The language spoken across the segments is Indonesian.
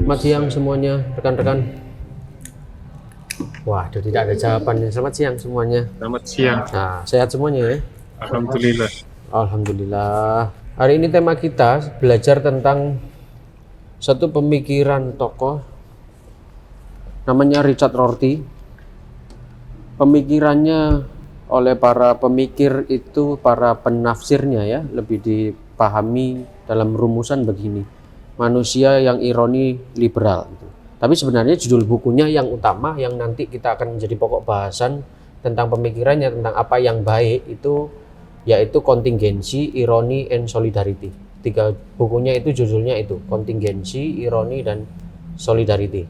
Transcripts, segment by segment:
Selamat siang semuanya, rekan-rekan. Wah, tidak ada jawabannya. Selamat siang semuanya. Selamat siang. Nah, sehat semuanya ya? Alhamdulillah. Alhamdulillah. Hari ini tema kita belajar tentang satu pemikiran tokoh namanya Richard Rorty. Pemikirannya oleh para pemikir itu, para penafsirnya ya, lebih dipahami dalam rumusan begini: manusia yang ironi liberal. Tapi sebenarnya judul bukunya yang utama, yang nanti kita akan menjadi pokok bahasan tentang pemikirannya, tentang apa yang baik itu, yaitu Kontingensi, Ironi, and Solidarity. 3 bukunya itu judulnya itu, Kontingensi, Ironi, dan Solidarity.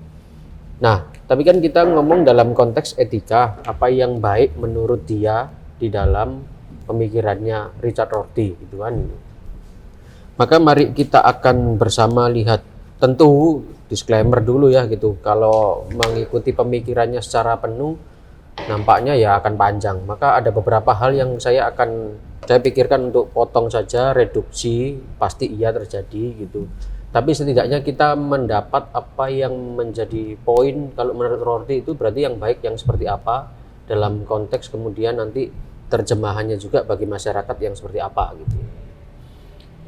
Nah, tapi kan kita ngomong dalam konteks etika, apa yang baik menurut dia di dalam pemikirannya Richard Rorty gitu kan. Maka mari kita akan bersama lihat, tentu disclaimer dulu ya gitu, kalau mengikuti pemikirannya secara penuh nampaknya ya akan panjang. Maka ada beberapa hal yang saya pikirkan untuk potong saja, reduksi, pasti iya terjadi gitu. Tapi setidaknya kita mendapat apa yang menjadi poin. Kalau menurut Rorty itu berarti yang baik yang seperti apa, dalam konteks kemudian nanti terjemahannya juga bagi masyarakat yang seperti apa gitu.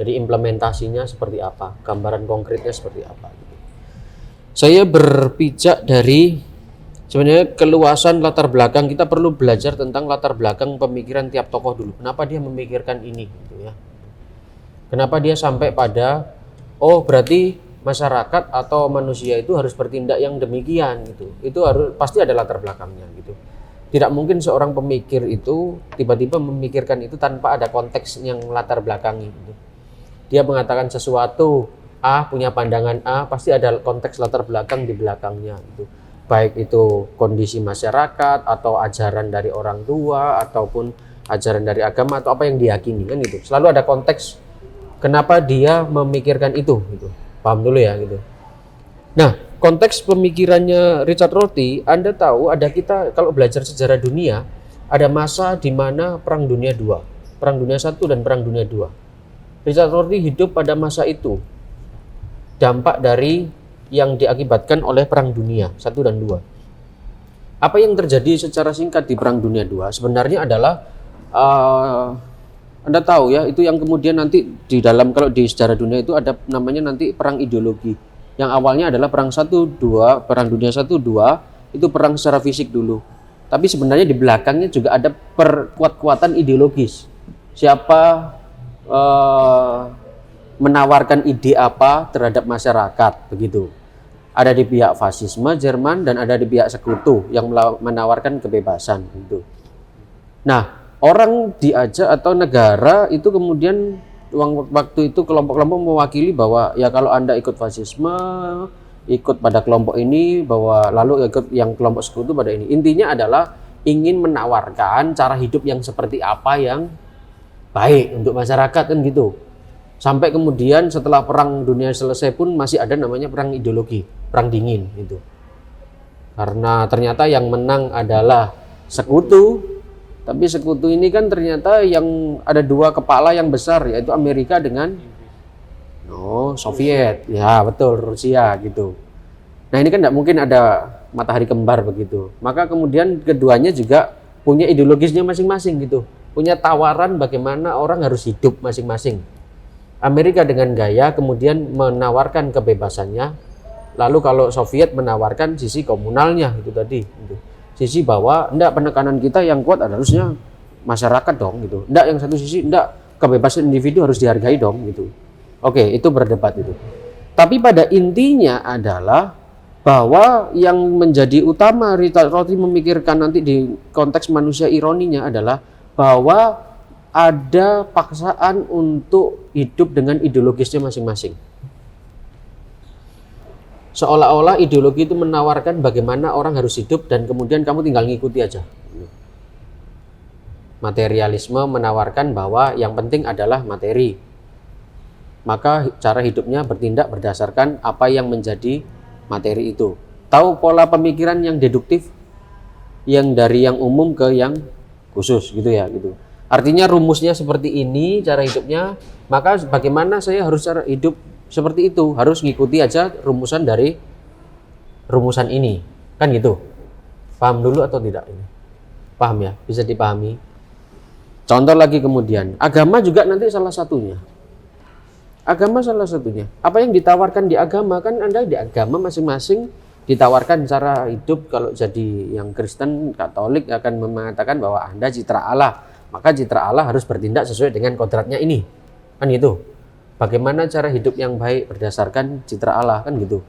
Jadi implementasinya seperti apa, gambaran konkretnya seperti apa gitu. Saya berpijak dari sebenarnya keluasan latar belakang. Kita perlu belajar tentang latar belakang pemikiran tiap tokoh dulu. Kenapa dia memikirkan ini gitu ya. Kenapa dia sampai pada berarti masyarakat atau manusia itu harus bertindak yang demikian gitu. Itu harus pasti ada latar belakangnya gitu. Tidak mungkin seorang pemikir itu tiba-tiba memikirkan itu tanpa ada konteks yang latar belakangi gitu. Dia mengatakan sesuatu A, punya pandangan A, pasti ada konteks latar belakang di belakangnya gitu. Baik itu kondisi masyarakat atau ajaran dari orang tua ataupun ajaran dari agama atau apa yang diyakini kan gitu. Selalu ada konteks kenapa dia memikirkan itu gitu. Paham dulu ya gitu. Nah, konteks pemikirannya Richard Rorty, Anda tahu ada, kita kalau belajar sejarah dunia, ada masa di mana Perang Dunia II, Perang Dunia I dan Perang Dunia II. Richard Rorty hidup pada masa itu. Dampak dari yang diakibatkan oleh Perang Dunia I dan II. Apa yang terjadi secara singkat di Perang Dunia II sebenarnya adalah Anda tahu ya, itu yang kemudian nanti di dalam, kalau di sejarah dunia itu ada namanya nanti perang ideologi. Yang awalnya adalah Perang Perang Dunia I, II itu perang secara fisik dulu. Tapi sebenarnya di belakangnya juga ada perkuat-kuatan ideologis. Siapa menawarkan ide apa terhadap masyarakat begitu. Ada di pihak fasisme Jerman dan ada di pihak sekutu yang menawarkan kebebasan gitu. Nah, orang diajak atau negara itu kemudian waktu itu kelompok-kelompok mewakili bahwa ya kalau Anda ikut fasisme, ikut pada kelompok ini, bahwa lalu ikut yang kelompok sekutu pada ini. Intinya adalah ingin menawarkan cara hidup yang seperti apa yang baik untuk masyarakat kan gitu. Sampai kemudian setelah Perang Dunia selesai pun masih ada namanya perang ideologi, perang dingin gitu. Karena ternyata yang menang adalah sekutu, tapi sekutu ini kan ternyata yang ada 2 kepala yang besar, yaitu Amerika dengan Soviet. Ya betul, Rusia gitu. Nah ini kan tidak mungkin ada matahari kembar begitu. Maka kemudian keduanya juga punya ideologisnya masing-masing gitu. Punya tawaran bagaimana orang harus hidup masing-masing. Amerika dengan gaya kemudian menawarkan kebebasannya, lalu kalau Soviet menawarkan sisi komunalnya itu tadi gitu. Sisi bahwa enggak, penekanan kita yang kuat harusnya masyarakat dong gitu. Enggak, yang satu sisi enggak, kebebasan individu harus dihargai dong gitu. Oke, itu berdebat itu. Tapi pada intinya adalah bahwa yang menjadi utama Richard Rorty memikirkan nanti di konteks manusia ironinya adalah bahwa ada paksaan untuk hidup dengan ideologisnya masing-masing. Seolah-olah ideologi itu menawarkan bagaimana orang harus hidup dan kemudian kamu tinggal ngikuti aja. Materialisme menawarkan bahwa yang penting adalah materi. Maka cara hidupnya bertindak berdasarkan apa yang menjadi materi itu. Tahu pola pemikiran yang deduktif? Yang dari yang umum ke yang khusus gitu ya gitu. Artinya rumusnya seperti ini cara hidupnya, maka bagaimana saya harus cara hidup seperti itu, harus ngikuti aja rumusan dari rumusan ini, kan gitu. Paham dulu atau tidak ini? Paham ya? Bisa dipahami. Contoh lagi kemudian, agama juga nanti salah satunya. Agama salah satunya. Apa yang ditawarkan di agama, kan Anda di agama masing-masing ditawarkan cara hidup. Kalau jadi yang Kristen, Katolik akan mengatakan bahwa Anda citra Allah, maka citra Allah harus bertindak sesuai dengan kodratnya ini, kan gitu. Bagaimana cara hidup yang baik berdasarkan citra Allah, kan gitu.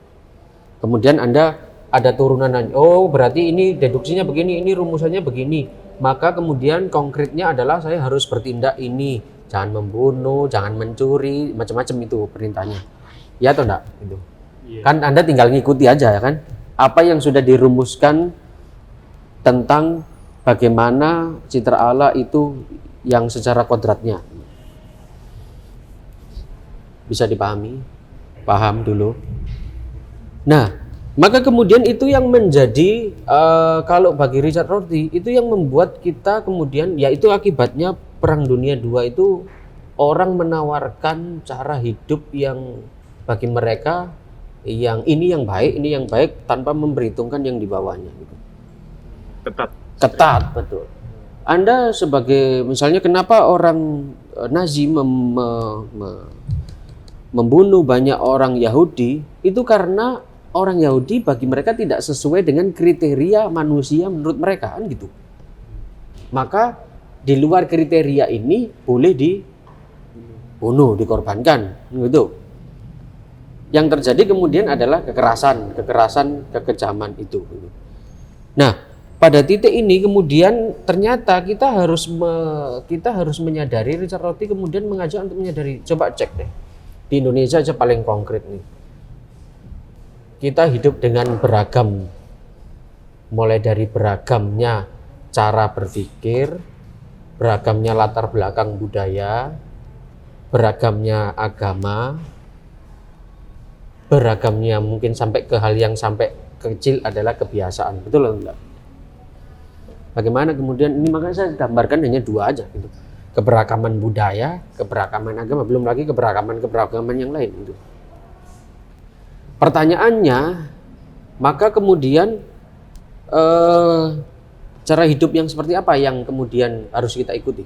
Kemudian Anda ada turunan, oh berarti ini deduksinya begini, ini rumusannya begini, maka kemudian konkretnya adalah saya harus bertindak ini, jangan membunuh, jangan mencuri, macam-macam itu perintahnya, ya atau enggak gitu. Kan Anda tinggal ngikuti aja ya kan, apa yang sudah dirumuskan tentang bagaimana citra Allah itu yang secara kodratnya. Bisa dipahami? Paham dulu. Nah, maka kemudian itu yang menjadi kalau bagi Richard Rorty itu yang membuat kita kemudian, yaitu akibatnya Perang Dunia II itu orang menawarkan cara hidup yang bagi mereka yang ini yang baik tanpa memperhitungkan yang di bawahnya gitu. Ketat, betul. Anda sebagai misalnya kenapa orang Nazi membunuh banyak orang Yahudi, itu karena orang Yahudi bagi mereka tidak sesuai dengan kriteria manusia menurut mereka, kan gitu. Maka di luar kriteria ini boleh dibunuh, dikorbankan, gitu. Yang terjadi kemudian adalah kekerasan, kekejaman itu. Nah, pada titik ini kemudian ternyata kita harus menyadari, Richard Rorty kemudian mengajak untuk menyadari, coba cek deh. Di Indonesia aja paling konkret nih. Kita hidup dengan beragam, mulai dari beragamnya cara berpikir, beragamnya latar belakang budaya, beragamnya agama, beragamnya mungkin sampai ke hal yang sampai kecil adalah kebiasaan, betul atau enggak? Bagaimana kemudian ini, makanya saya gambarkan hanya dua aja gitu. Keberagaman budaya, keberagaman agama, belum lagi keberagaman yang lain gitu. Pertanyaannya, maka kemudian cara hidup yang seperti apa yang kemudian harus kita ikuti?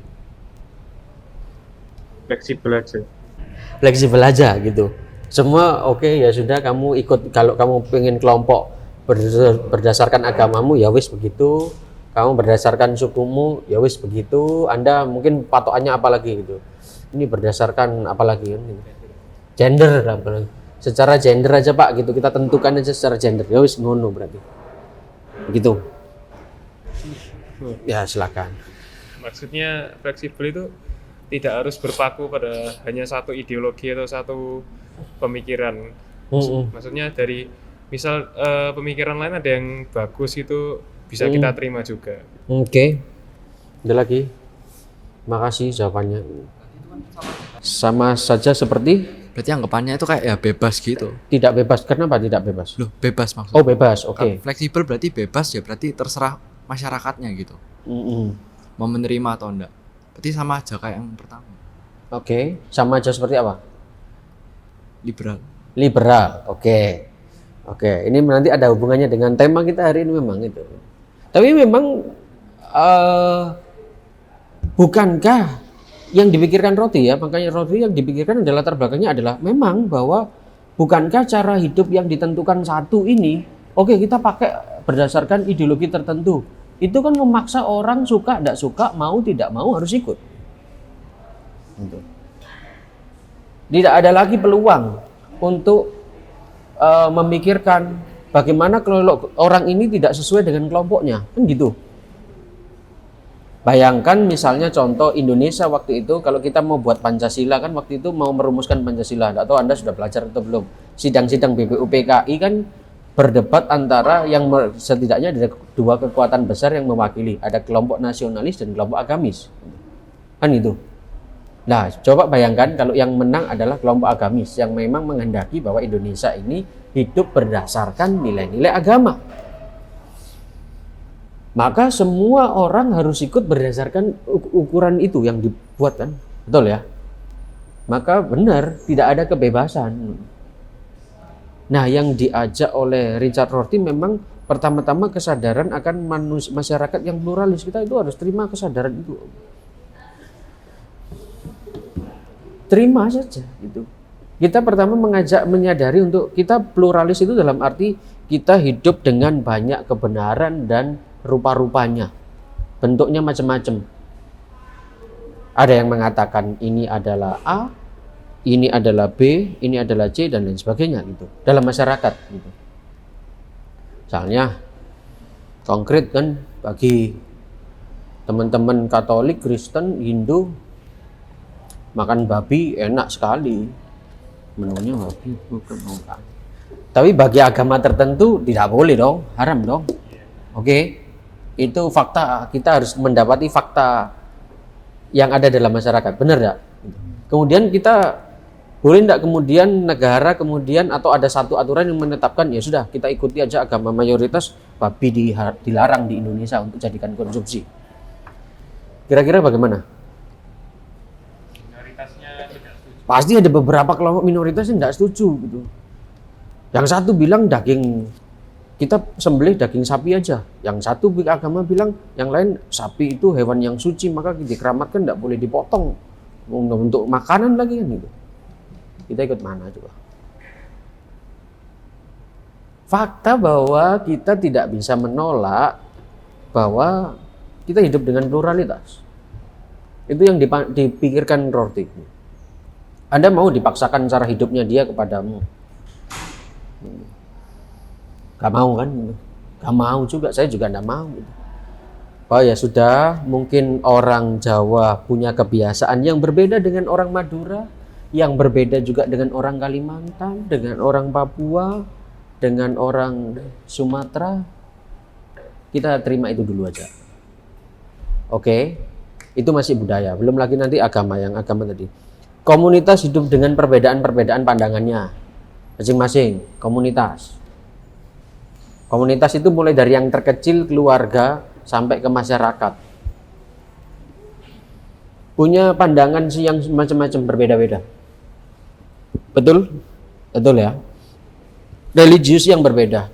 Fleksibel aja gitu. Semua oke, ya sudah, kamu ikut. Kalau kamu pengen kelompok berdasarkan agamamu, ya wis begitu. Kamu berdasarkan sukumu, ya wis begitu. Anda mungkin patokannya apa lagi gitu. Ini berdasarkan apa lagi kan? Gender, secara gender aja Pak gitu. Kita tentukan aja secara gender. Ya wis ngono berarti. Begitu. Ya silakan. Maksudnya fleksibel itu tidak harus berpaku pada hanya satu ideologi atau satu pemikiran. Maksudnya dari misal pemikiran lain ada yang bagus itu bisa kita terima juga. Oke. Ada lagi? Makasih jawabannya. Sama saja seperti? Berarti anggapannya itu kayak ya bebas gitu. Tidak bebas. Kenapa tidak bebas? Loh, bebas maksudnya. Oh, bebas. Oke. Fleksibel berarti bebas ya, berarti terserah masyarakatnya gitu. Mau menerima atau enggak. Berarti sama aja kayak yang pertama. Oke. Sama aja seperti apa? Liberal. Oke. Ini nanti ada hubungannya dengan tema kita hari ini memang itu. Tapi memang bukankah yang dipikirkan Rorty ya, makanya Rorty yang dipikirkan adalah latar belakangnya adalah memang bahwa bukankah cara hidup yang ditentukan satu ini, oke, kita pakai berdasarkan ideologi tertentu, itu kan memaksa orang suka, tidak suka, mau tidak mau harus ikut. Tidak ada lagi peluang untuk memikirkan bagaimana kalau orang ini tidak sesuai dengan kelompoknya, kan gitu. Bayangkan misalnya contoh Indonesia waktu itu, kalau kita mau buat Pancasila kan waktu itu mau merumuskan Pancasila, atau Anda sudah belajar atau belum? Sidang-sidang BPUPKI kan berdebat antara yang setidaknya ada dua kekuatan besar yang mewakili, ada kelompok nasionalis dan kelompok agamis, kan itu. Nah, coba bayangkan kalau yang menang adalah kelompok agamis yang memang menghendaki bahwa Indonesia ini hidup berdasarkan nilai-nilai agama. Maka semua orang harus ikut berdasarkan ukuran itu yang dibuat kan, betul ya? maka benar tidak ada kebebasan. Nah, yang diajak oleh Richard Rorty memang pertama-tama kesadaran akan masyarakat yang pluralis. Kita itu harus terima kesadaran itu. Terima saja gitu. Kita pertama menyadari untuk kita pluralis itu dalam arti kita hidup dengan banyak kebenaran dan rupa-rupanya. Bentuknya macam-macam. Ada yang mengatakan ini adalah A, ini adalah B, ini adalah C, dan lain sebagainya gitu. Dalam masyarakat gitu. Misalnya konkret kan bagi teman-teman Katolik, Kristen, Hindu makan babi enak sekali. Menunya babi bukan. Tapi bagi agama tertentu tidak boleh dong, haram dong. Oke. Itu fakta, kita harus mendapati fakta yang ada dalam masyarakat, benar enggak? Kemudian kita boleh enggak kemudian negara kemudian atau ada satu aturan yang menetapkan ya sudah kita ikuti aja agama mayoritas, babi dilarang di Indonesia untuk jadikan konsumsi. Kira-kira bagaimana? Minoritasnya tidak setuju. Pasti ada beberapa kelompok minoritas yang tidak setuju gitu. Yang satu bilang daging kita sembelih daging sapi aja. Yang satu agama bilang yang lain sapi itu hewan yang suci maka dikeramatkan tidak boleh dipotong untuk makanan lagi kan gitu. Kita ikut mana coba? Fakta bahwa kita tidak bisa menolak bahwa kita hidup dengan pluralitas. Itu yang dipikirkan Rorty. Anda mau dipaksakan cara hidupnya dia kepadamu? Gak mau kan? Gak mau juga, saya juga gak mau. Oh ya sudah, mungkin orang Jawa punya kebiasaan yang berbeda dengan orang Madura, yang berbeda juga dengan orang Kalimantan, dengan orang Papua, dengan orang Sumatera. Kita terima itu dulu aja. Oke, itu masih budaya. Belum lagi nanti agama, yang agama tadi. Komunitas hidup dengan perbedaan-perbedaan pandangannya. Masing-masing, komunitas. Komunitas itu mulai dari yang terkecil, keluarga, sampai ke masyarakat. Punya pandangan sih yang macam-macam berbeda-beda. Betul? Betul ya? Religius yang berbeda.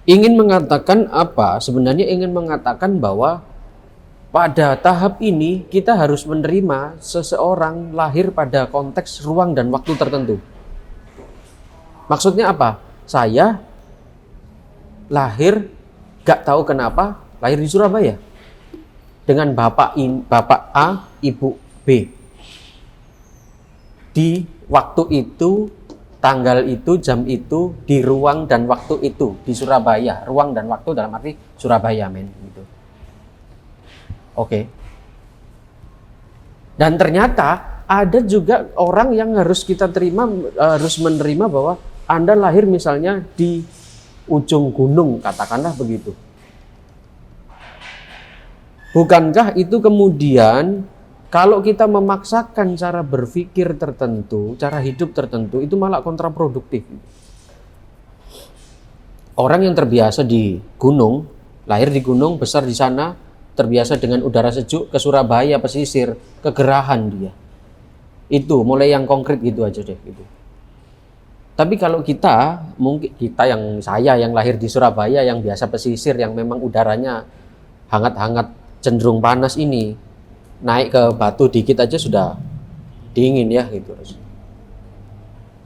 Ingin mengatakan apa? Sebenarnya ingin mengatakan bahwa pada tahap ini kita harus menerima seseorang lahir pada konteks ruang dan waktu tertentu. Maksudnya apa? Saya lahir gak tahu kenapa lahir di Surabaya dengan bapak A, ibu B. Di waktu itu, tanggal itu, jam itu, di ruang dan waktu itu di Surabaya. Ruang dan waktu dalam arti Surabaya, men gitu. Oke. Dan ternyata ada juga orang yang harus kita terima, harus menerima bahwa Anda lahir misalnya di ujung gunung, katakanlah begitu. Bukankah itu kemudian kalau kita memaksakan cara berpikir tertentu, cara hidup tertentu, itu malah kontraproduktif. Orang yang terbiasa di gunung, lahir di gunung, besar di sana, terbiasa dengan udara sejuk, ke Surabaya, pesisir, kegerahan dia. Itu mulai yang konkret gitu aja deh gitu. Tapi kalau kita, mungkin kita yang saya yang lahir di Surabaya, yang biasa pesisir, yang memang udaranya hangat-hangat, cenderung panas ini, naik ke Batu dikit aja sudah dingin ya gitu.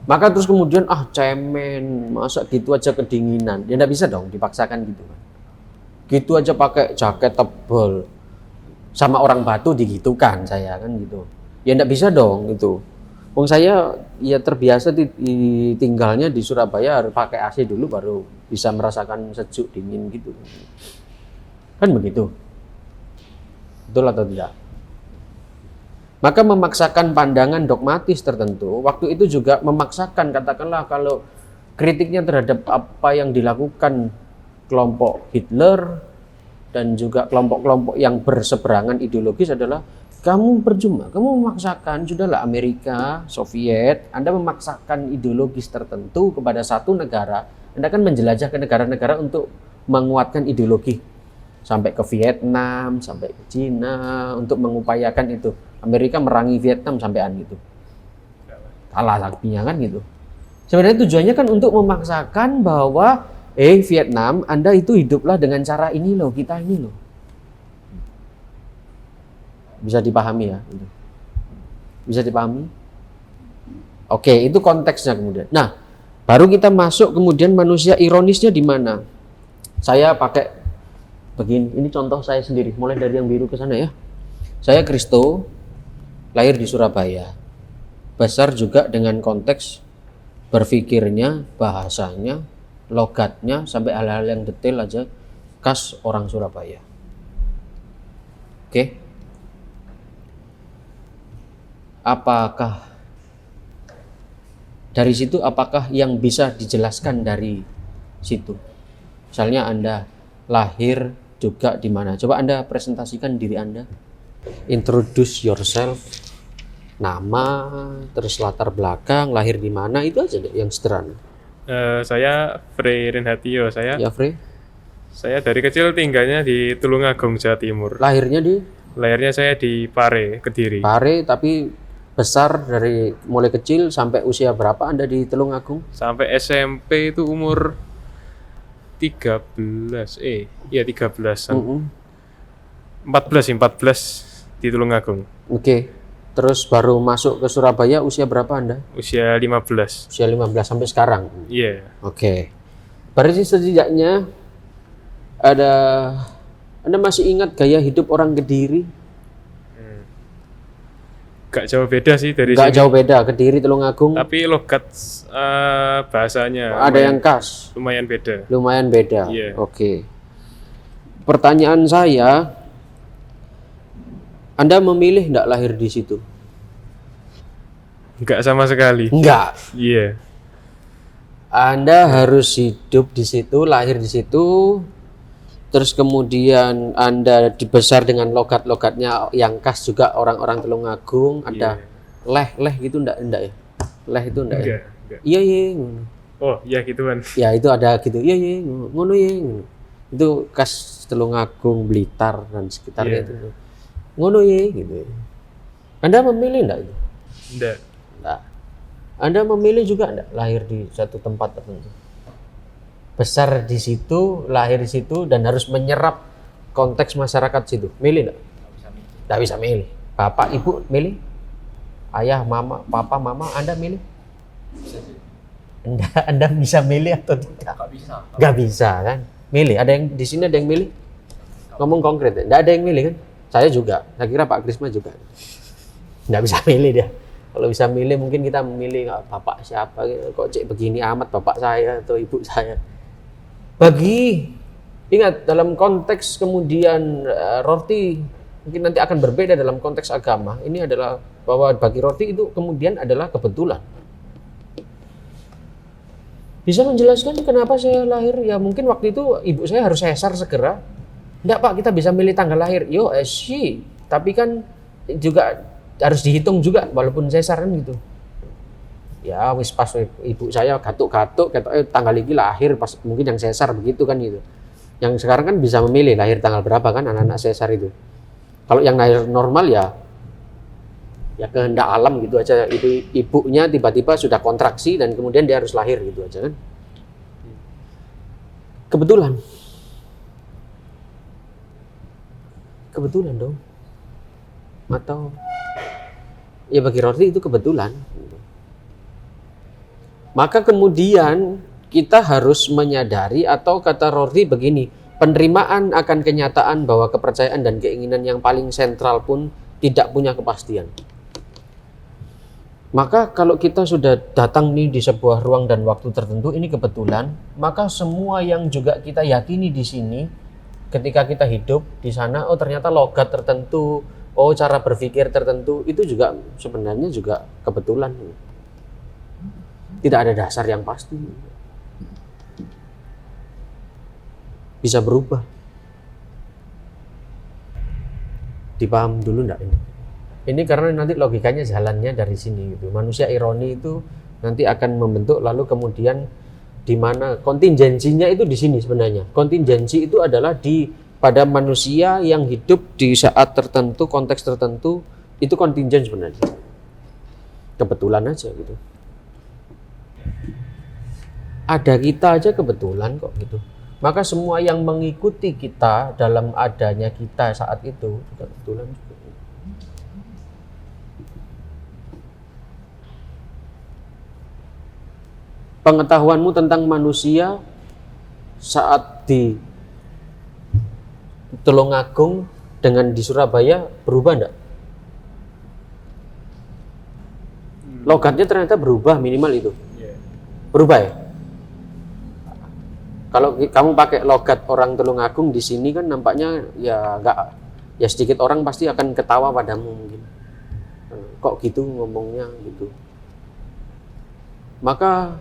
Maka terus kemudian cemen, masa gitu aja kedinginan. Ya enggak bisa dong dipaksakan gitu kan. Gitu aja pakai jaket tebal. Sama orang Batu digitukan saya kan gitu. Ya enggak bisa dong gitu. Wong saya ya terbiasa tinggalnya di Surabaya harus pakai AC dulu baru bisa merasakan sejuk dingin gitu. Kan begitu. Betul atau tidak? Maka memaksakan pandangan dogmatis tertentu, waktu itu juga memaksakan, katakanlah kalau kritiknya terhadap apa yang dilakukan kelompok Hitler dan juga kelompok-kelompok yang berseberangan ideologis adalah kamu percuma, kamu memaksakan, sudahlah Amerika, Soviet, Anda memaksakan ideologis tertentu kepada satu negara, Anda kan menjelajah ke negara-negara untuk menguatkan ideologi. Sampai ke Vietnam, sampai ke Cina, untuk mengupayakan itu. Amerika merangi Vietnam sampean gitu. Kalah saktinya kan gitu. Sebenarnya tujuannya kan untuk memaksakan bahwa Vietnam, Anda itu hiduplah dengan cara ini loh, kita ini loh. Bisa dipahami ya? Bisa dipahami? Oke, itu konteksnya kemudian. Nah, baru kita masuk kemudian manusia ironisnya di mana? Saya pakai begini, ini contoh saya sendiri, mulai dari yang biru ke sana ya. Saya Kristo, lahir di Surabaya. Besar juga dengan konteks berpikirnya, bahasanya, logatnya, sampai hal-hal yang detail aja khas orang Surabaya. Oke. Apakah dari situ, apakah yang bisa dijelaskan dari situ? Misalnya Anda lahir juga di mana? Coba Anda presentasikan diri Anda. Introduce yourself. Nama, terus latar belakang, lahir di mana, itu aja deh yang sederhana. Saya Frey Renhatio. Ya, Frey. Saya dari kecil tinggalnya di Tulungagung, Jawa Timur. Lahirnya saya di Pare, Kediri. Pare, tapi besar dari mulai kecil sampai usia berapa Anda di Tulungagung? Sampai SMP itu umur 13. Iya 13-an. 14 di Tulungagung. Oke. Terus baru masuk ke Surabaya usia berapa Anda? Usia 15. Usia 15 sampai sekarang. Iya. Oke. Berarti setidaknya Anda masih ingat gaya hidup orang Kediri? Gak jauh beda sih dari Gak sini. jauh beda, Kediri, Tulungagung. Tapi logat bahasanya ada yang khas. lumayan beda. Lumayan beda. Iya. Oke. Pertanyaan saya, Anda memilih enggak lahir di situ? Enggak sama sekali. Enggak. Iya. Anda harus hidup di situ, lahir di situ, terus kemudian Anda dibesar dengan logat-logatnya yang khas juga orang-orang Tulungagung. Ada leh gitu enggak ya? Leh itu enggak ya? Enggak. Iya. Oh, iya gituan. Ya itu ada gitu. Iya, ngono ya. Itu khas Tulungagung, Blitar dan sekitarnya itu. Ngono ya gitu. Anda memilih enggak itu? Enggak. Nah, Anda memilih juga enggak lahir di satu tempat tertentu? Besar di situ, lahir di situ, dan harus menyerap konteks masyarakat situ. Milih enggak? Enggak bisa milih. Bapak, ibu milih? Ayah, mama, papa, mama, Anda milih? Anda bisa milih atau tidak? Enggak bisa kan? Milih. Ada yang di sini ada yang milih? Ngomong konkret ya? Enggak ada yang milih kan? Saya juga. Saya kira Pak Krisma juga. Enggak bisa milih dia. Kalau bisa milih mungkin kita memilih bapak siapa gitu. Kok cek begini amat bapak saya atau ibu saya. Ingat dalam konteks kemudian Rorty mungkin nanti akan berbeda dalam konteks agama. Ini adalah bahwa bagi Rorty itu kemudian adalah kebetulan. Bisa menjelaskan kenapa saya lahir? Ya mungkin waktu itu ibu saya harus sesar segera. Enggak Pak, kita bisa milih tanggal lahir. Tapi kan juga harus dihitung juga walaupun sesar kan gitu. Ya wis pas ibu saya gatuk-gatuk tanggal ini lahir pas mungkin yang sesar begitu kan gitu. Yang sekarang kan bisa memilih lahir tanggal berapa kan anak-anak sesar itu. Kalau yang lahir normal ya kehendak alam gitu aja. Ibunya tiba-tiba sudah kontraksi dan kemudian dia harus lahir gitu aja kan. Kebetulan dong. Atau ya bagi Rorty itu kebetulan. Maka kemudian kita harus menyadari atau kata Rorty begini, penerimaan akan kenyataan bahwa kepercayaan dan keinginan yang paling sentral pun tidak punya kepastian. Maka kalau kita sudah datang nih di sebuah ruang dan waktu tertentu, ini kebetulan, maka semua yang juga kita yakini di sini ketika kita hidup di sana, oh ternyata logat tertentu, oh cara berpikir tertentu, itu juga sebenarnya juga kebetulan. Tidak ada dasar yang pasti. Bisa berubah. Dipaham dulu enggak ini? Ini karena nanti logikanya jalannya dari sini gitu. Manusia ironi itu nanti akan membentuk lalu kemudian di mana kontingensinya itu di sini sebenarnya. Kontingensi itu adalah pada manusia yang hidup di saat tertentu, konteks tertentu Itu kontingen sebenarnya. Kebetulan aja gitu. Ada kita aja kebetulan kok gitu. Maka semua yang mengikuti kita dalam adanya kita saat itu juga kebetulan juga. Pengetahuanmu tentang manusia saat di Tulungagung dengan di Surabaya berubah enggak? Logatnya ternyata berubah minimal itu. Berubah ya? Kalau kamu pakai logat orang Tulungagung di sini kan nampaknya ya enggak, ya sedikit orang pasti akan ketawa padamu mungkin. Kok gitu ngomongnya gitu. Maka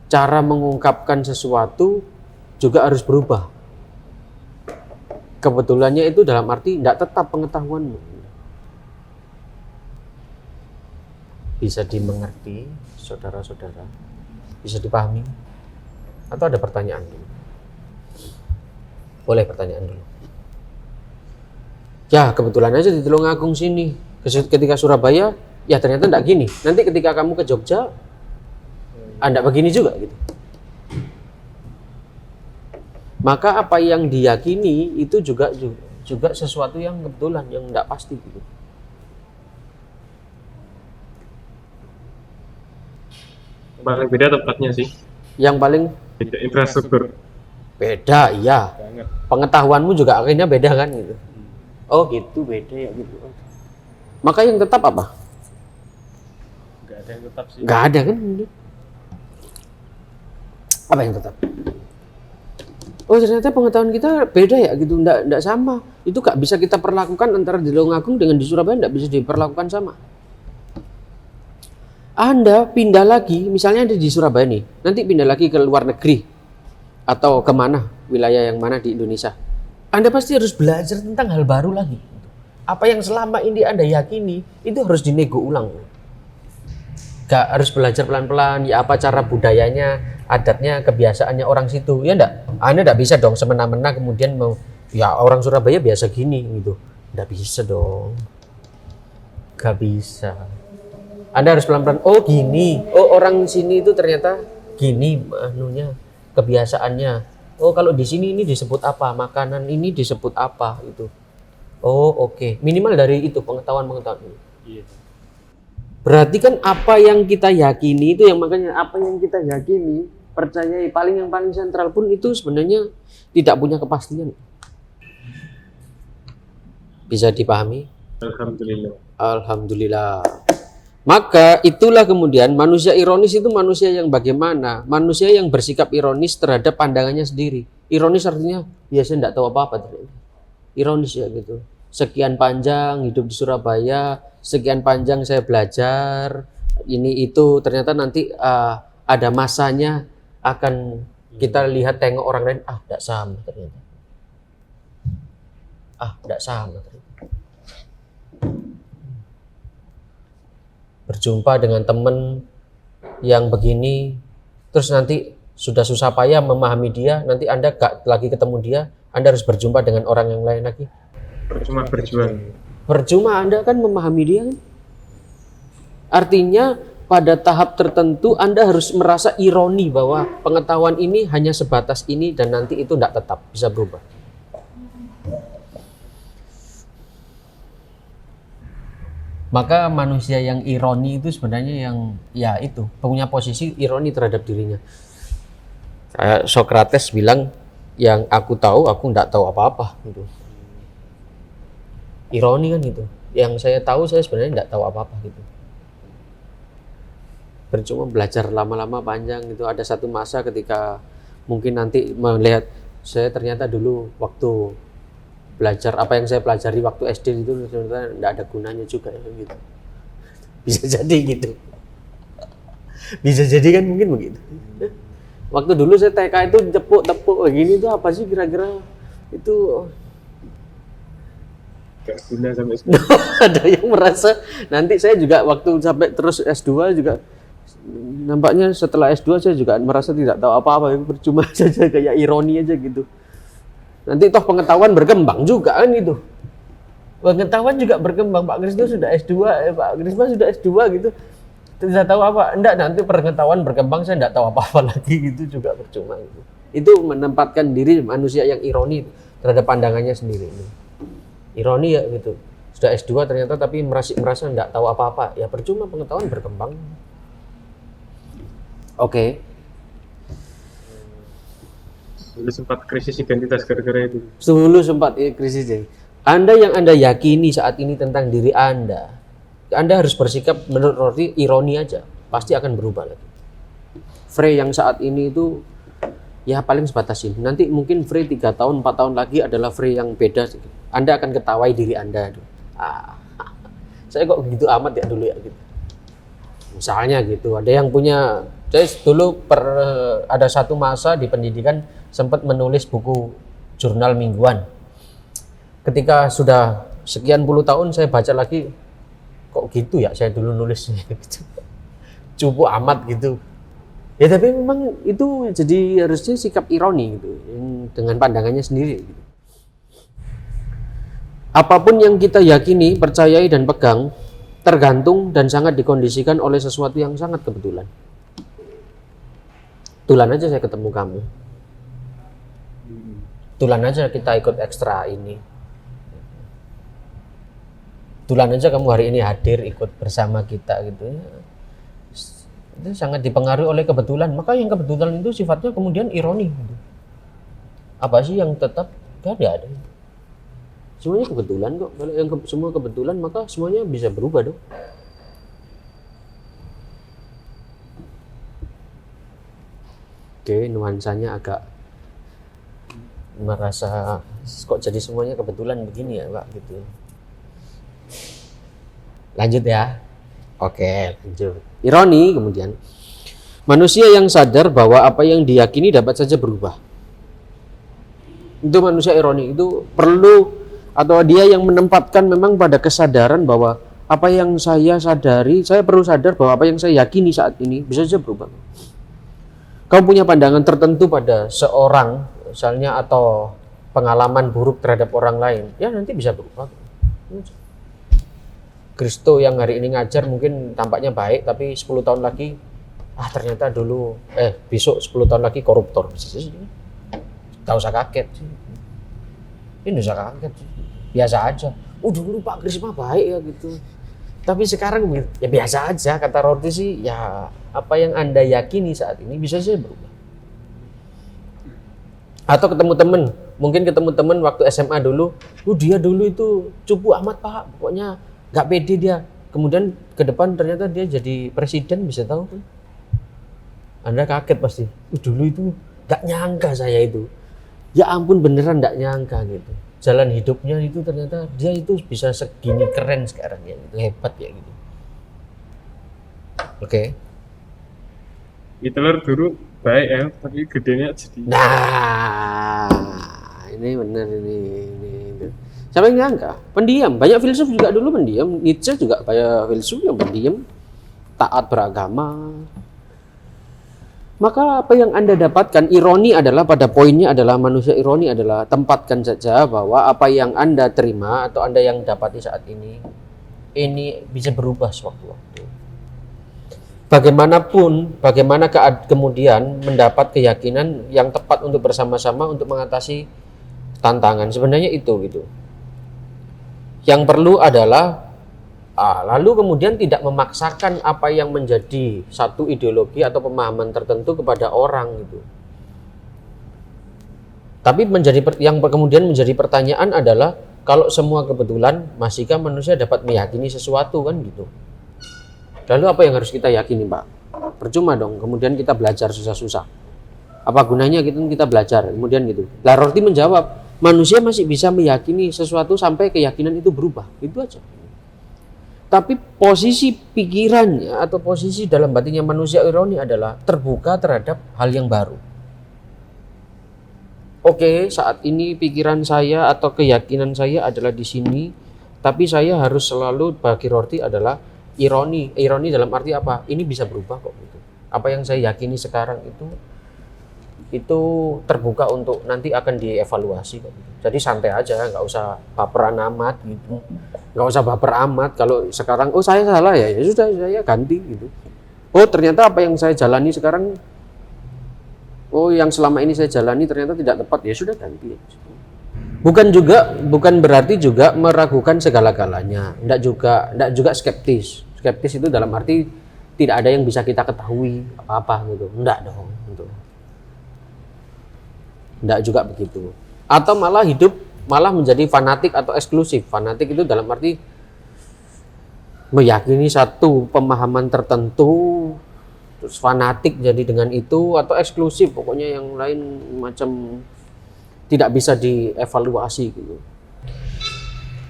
cara mengungkapkan sesuatu juga harus berubah. Kebetulannya itu dalam arti tidak tetap pengetahuanmu. Bisa dimengerti, saudara-saudara? Bisa dipahami? Atau ada pertanyaan dulu? Boleh pertanyaan dulu. Ya kebetulan aja di Tulungagung sini. Ketika Surabaya, ya ternyata tidak gini. Nanti ketika kamu ke Jogja, Anda begini juga gitu. Maka apa yang diyakini itu juga sesuatu yang kebetulan, yang tidak pasti gitu. Paling beda tempatnya sih. Yang paling Beda infrastruktur. beda, iya. Banget. Pengetahuanmu juga akhirnya beda kan gitu. Oh gitu, beda ya gitu. Maka yang tetap apa? Nggak ada yang tetap sih. Nggak ada kan? Apa yang tetap? Oh ternyata pengetahuan kita beda ya gitu, nggak sama. Itu nggak bisa kita perlakukan antara di Tulungagung dengan di Surabaya, nggak bisa diperlakukan sama. Anda pindah lagi, misalnya Anda di Surabaya nih, nanti pindah lagi ke luar negeri atau kemana, wilayah yang mana di Indonesia. Anda pasti harus belajar tentang hal baru lagi. Apa yang selama ini Anda yakini, itu harus dinego ulang. Gak harus belajar pelan-pelan, ya apa cara budayanya, adatnya, kebiasaannya orang situ, ya enggak? Anda enggak bisa dong semena-mena kemudian mau, ya orang Surabaya biasa gini gitu. Enggak bisa dong. Gak bisa. Anda harus pelan-pelan, oh gini, oh orang sini itu ternyata gini anunya, kebiasaannya. Oh kalau di sini ini disebut apa, makanan ini disebut apa itu. Oh oke. Minimal dari itu pengetahuan-pengetahuan. Iya. Berarti kan apa yang kita yakini itu yang makanya apa yang kita yakini, percayai yang paling sentral pun itu sebenarnya tidak punya kepastian. Bisa dipahami? Alhamdulillah. Alhamdulillah. Maka itulah kemudian manusia ironis itu manusia yang bagaimana? Manusia yang bersikap ironis terhadap pandangannya sendiri. Ironis artinya ya saya tidak tahu apa-apa. Ironis ya gitu. Sekian panjang hidup di Surabaya, sekian panjang saya belajar ini itu, ternyata nanti ada masanya akan kita lihat tengok orang lain, tidak sama ternyata. Tidak sama ternyata. Berjumpa dengan teman yang begini, terus nanti sudah susah payah memahami dia, nanti Anda gak lagi ketemu dia, Anda harus berjumpa dengan orang yang lain lagi. Cuma berjuang. Percuma Anda kan memahami dia kan? Artinya pada tahap tertentu Anda harus merasa ironi bahwa pengetahuan ini hanya sebatas ini dan nanti itu tidak tetap, bisa berubah. Maka manusia yang ironi itu sebenarnya yang ya itu punya posisi ironi terhadap dirinya. Kayak Socrates bilang, yang aku tahu aku tidak tahu apa-apa gitu. Ironi kan gitu. Yang saya tahu saya sebenarnya tidak tahu apa-apa gitu. Percuma belajar lama-lama panjang gitu. Ada satu masa ketika mungkin nanti melihat saya ternyata dulu waktu belajar apa yang saya pelajari waktu SD itu ternyata tidak ada gunanya juga gitu. Bisa jadi gitu. Bisa jadi kan mungkin begitu. Waktu dulu saya TK itu tepuk begini itu apa sih kira-kira itu. Gak guna sampai sekarang. Ada yang merasa nanti saya juga waktu sampai terus S2 juga nampaknya setelah S2 saya juga merasa tidak tahu apa-apa, percuma saja, kayak ironi aja gitu. Nanti toh pengetahuan berkembang juga kan itu. Pengetahuan juga berkembang. Pak Krisno sudah S2, Pak Krisma sudah S2 gitu. Tidak tahu apa, enggak, nanti pengetahuan berkembang saya enggak tahu apa-apa lagi gitu juga percuma gitu. Itu menempatkan diri manusia yang ironi terhadap pandangannya sendiri. Ironi ya gitu. Sudah S2 ternyata tapi merasa enggak tahu apa-apa. Ya percuma, pengetahuan berkembang. Oke. Dulu sempat krisis identitas gara-gara itu. Dulu sempat krisis. Anda yang Anda yakini saat ini tentang diri Anda harus bersikap menurut Rorty ironi aja, pasti akan berubah lagi. Frey yang saat ini itu ya paling sebatas ini. Nanti mungkin Frey 3 tahun, 4 tahun lagi adalah Frey yang beda. Anda akan ketawai diri Anda. Saya kok gitu amat ya dulu ya gitu. Misalnya gitu, ada yang punya, saya dulu ada satu masa di pendidikan sempat menulis buku jurnal mingguan. Ketika sudah sekian puluh tahun saya baca lagi, kok gitu ya saya dulu nulisnya gitu. Cupu amat gitu. Ya tapi memang itu jadi harusnya sikap ironi gitu, dengan pandangannya sendiri gitu. Apapun yang kita yakini, percayai dan pegang tergantung dan sangat dikondisikan oleh sesuatu yang sangat kebetulan. Kebetulan aja saya ketemu kamu. Kebetulan aja kita ikut ekstra ini. Kebetulan aja kamu hari ini hadir ikut bersama kita gitu ya. Itu sangat dipengaruhi oleh kebetulan. Maka yang kebetulan itu sifatnya kemudian ironi gitu. Apa sih yang tetap? Gak ada. Semuanya kebetulan kok. Kalau yang semua kebetulan maka semuanya bisa berubah dong. Oke, nuansanya agak merasa kok jadi semuanya kebetulan begini ya Pak gitu. Lanjut ya. Oke, lanjut. Ironi kemudian. Manusia yang sadar bahwa apa yang diyakini dapat saja berubah. Itu manusia ironi, itu perlu, atau dia yang menempatkan memang pada kesadaran bahwa apa yang saya sadari, saya perlu sadar bahwa apa yang saya yakini saat ini bisa saja berubah. Kamu punya pandangan tertentu pada seorang misalnya atau pengalaman buruk terhadap orang lain, ya nanti bisa berubah. Kristo yang hari ini ngajar mungkin tampaknya baik, tapi 10 tahun lagi ternyata dulu besok 10 tahun lagi koruptor. Gak usah kaget sih. Ini gak usah kaget sih. Biasa aja. Dulu Pak Krisma baik ya gitu. Tapi sekarang ya biasa aja, kata Rorty sih, ya apa yang Anda yakini saat ini bisa saja berubah. Atau ketemu temen, mungkin ketemu temen waktu SMA dulu, dia dulu itu cupu amat Pak, pokoknya gak pede dia, kemudian ke depan ternyata dia jadi presiden, bisa tahu kan? Anda kaget pasti, dulu itu gak nyangka saya itu, ya ampun beneran gak nyangka gitu, jalan hidupnya itu ternyata dia itu bisa segini keren sekarang ya, gitu. Hebat ya gitu. Oke. Hitler dulu baik ya, tapi gedenya jadi. Nah, ini bener ini. Siapa yang nyangka? Pendiam. Banyak filsuf juga dulu pendiam. Nietzsche juga banyak filsuf yang pendiam, taat beragama. Maka apa yang Anda dapatkan, ironi adalah pada poinnya adalah manusia ironi adalah tempatkan saja bahwa apa yang Anda terima atau Anda yang dapati saat ini bisa berubah sewaktu-waktu. Bagaimanapun, bagaimana kemudian mendapat keyakinan yang tepat untuk bersama-sama untuk mengatasi tantangan. Sebenarnya itu gitu. Yang perlu adalah lalu kemudian tidak memaksakan apa yang menjadi satu ideologi atau pemahaman tertentu kepada orang gitu. Tapi yang kemudian menjadi pertanyaan adalah kalau semua kebetulan, masihkah manusia dapat meyakini sesuatu kan gitu. Lalu apa yang harus kita yakini Pak? Percuma dong, kemudian kita belajar susah-susah. Apa gunanya kita belajar, kemudian gitu. Rorty menjawab, manusia masih bisa meyakini sesuatu sampai keyakinan itu berubah, itu aja. Tapi posisi pikirannya atau posisi dalam batinnya manusia ironi adalah terbuka terhadap hal yang baru. Oke, saat ini pikiran saya atau keyakinan saya adalah di sini, tapi saya harus selalu bagi Rorty adalah ironi dalam arti apa? Ini bisa berubah kok gitu. Apa yang saya yakini sekarang itu itu terbuka untuk nanti akan dievaluasi kok. Jadi santai aja, nggak usah baperan amat gitu. Nggak usah baper amat kalau sekarang oh saya salah ya, ya sudah saya ganti gitu. Oh ternyata apa yang saya jalani sekarang, oh yang selama ini saya jalani ternyata tidak tepat, ya sudah ganti. Bukan berarti juga meragukan segala-galanya, enggak juga skeptis. Skeptis itu dalam arti tidak ada yang bisa kita ketahui apa-apa gitu, enggak dong gitu. Enggak juga begitu. Atau malah malah menjadi fanatik atau eksklusif. Fanatik itu dalam arti meyakini satu pemahaman tertentu, terus fanatik jadi dengan itu, atau eksklusif pokoknya yang lain macam tidak bisa dievaluasi gitu.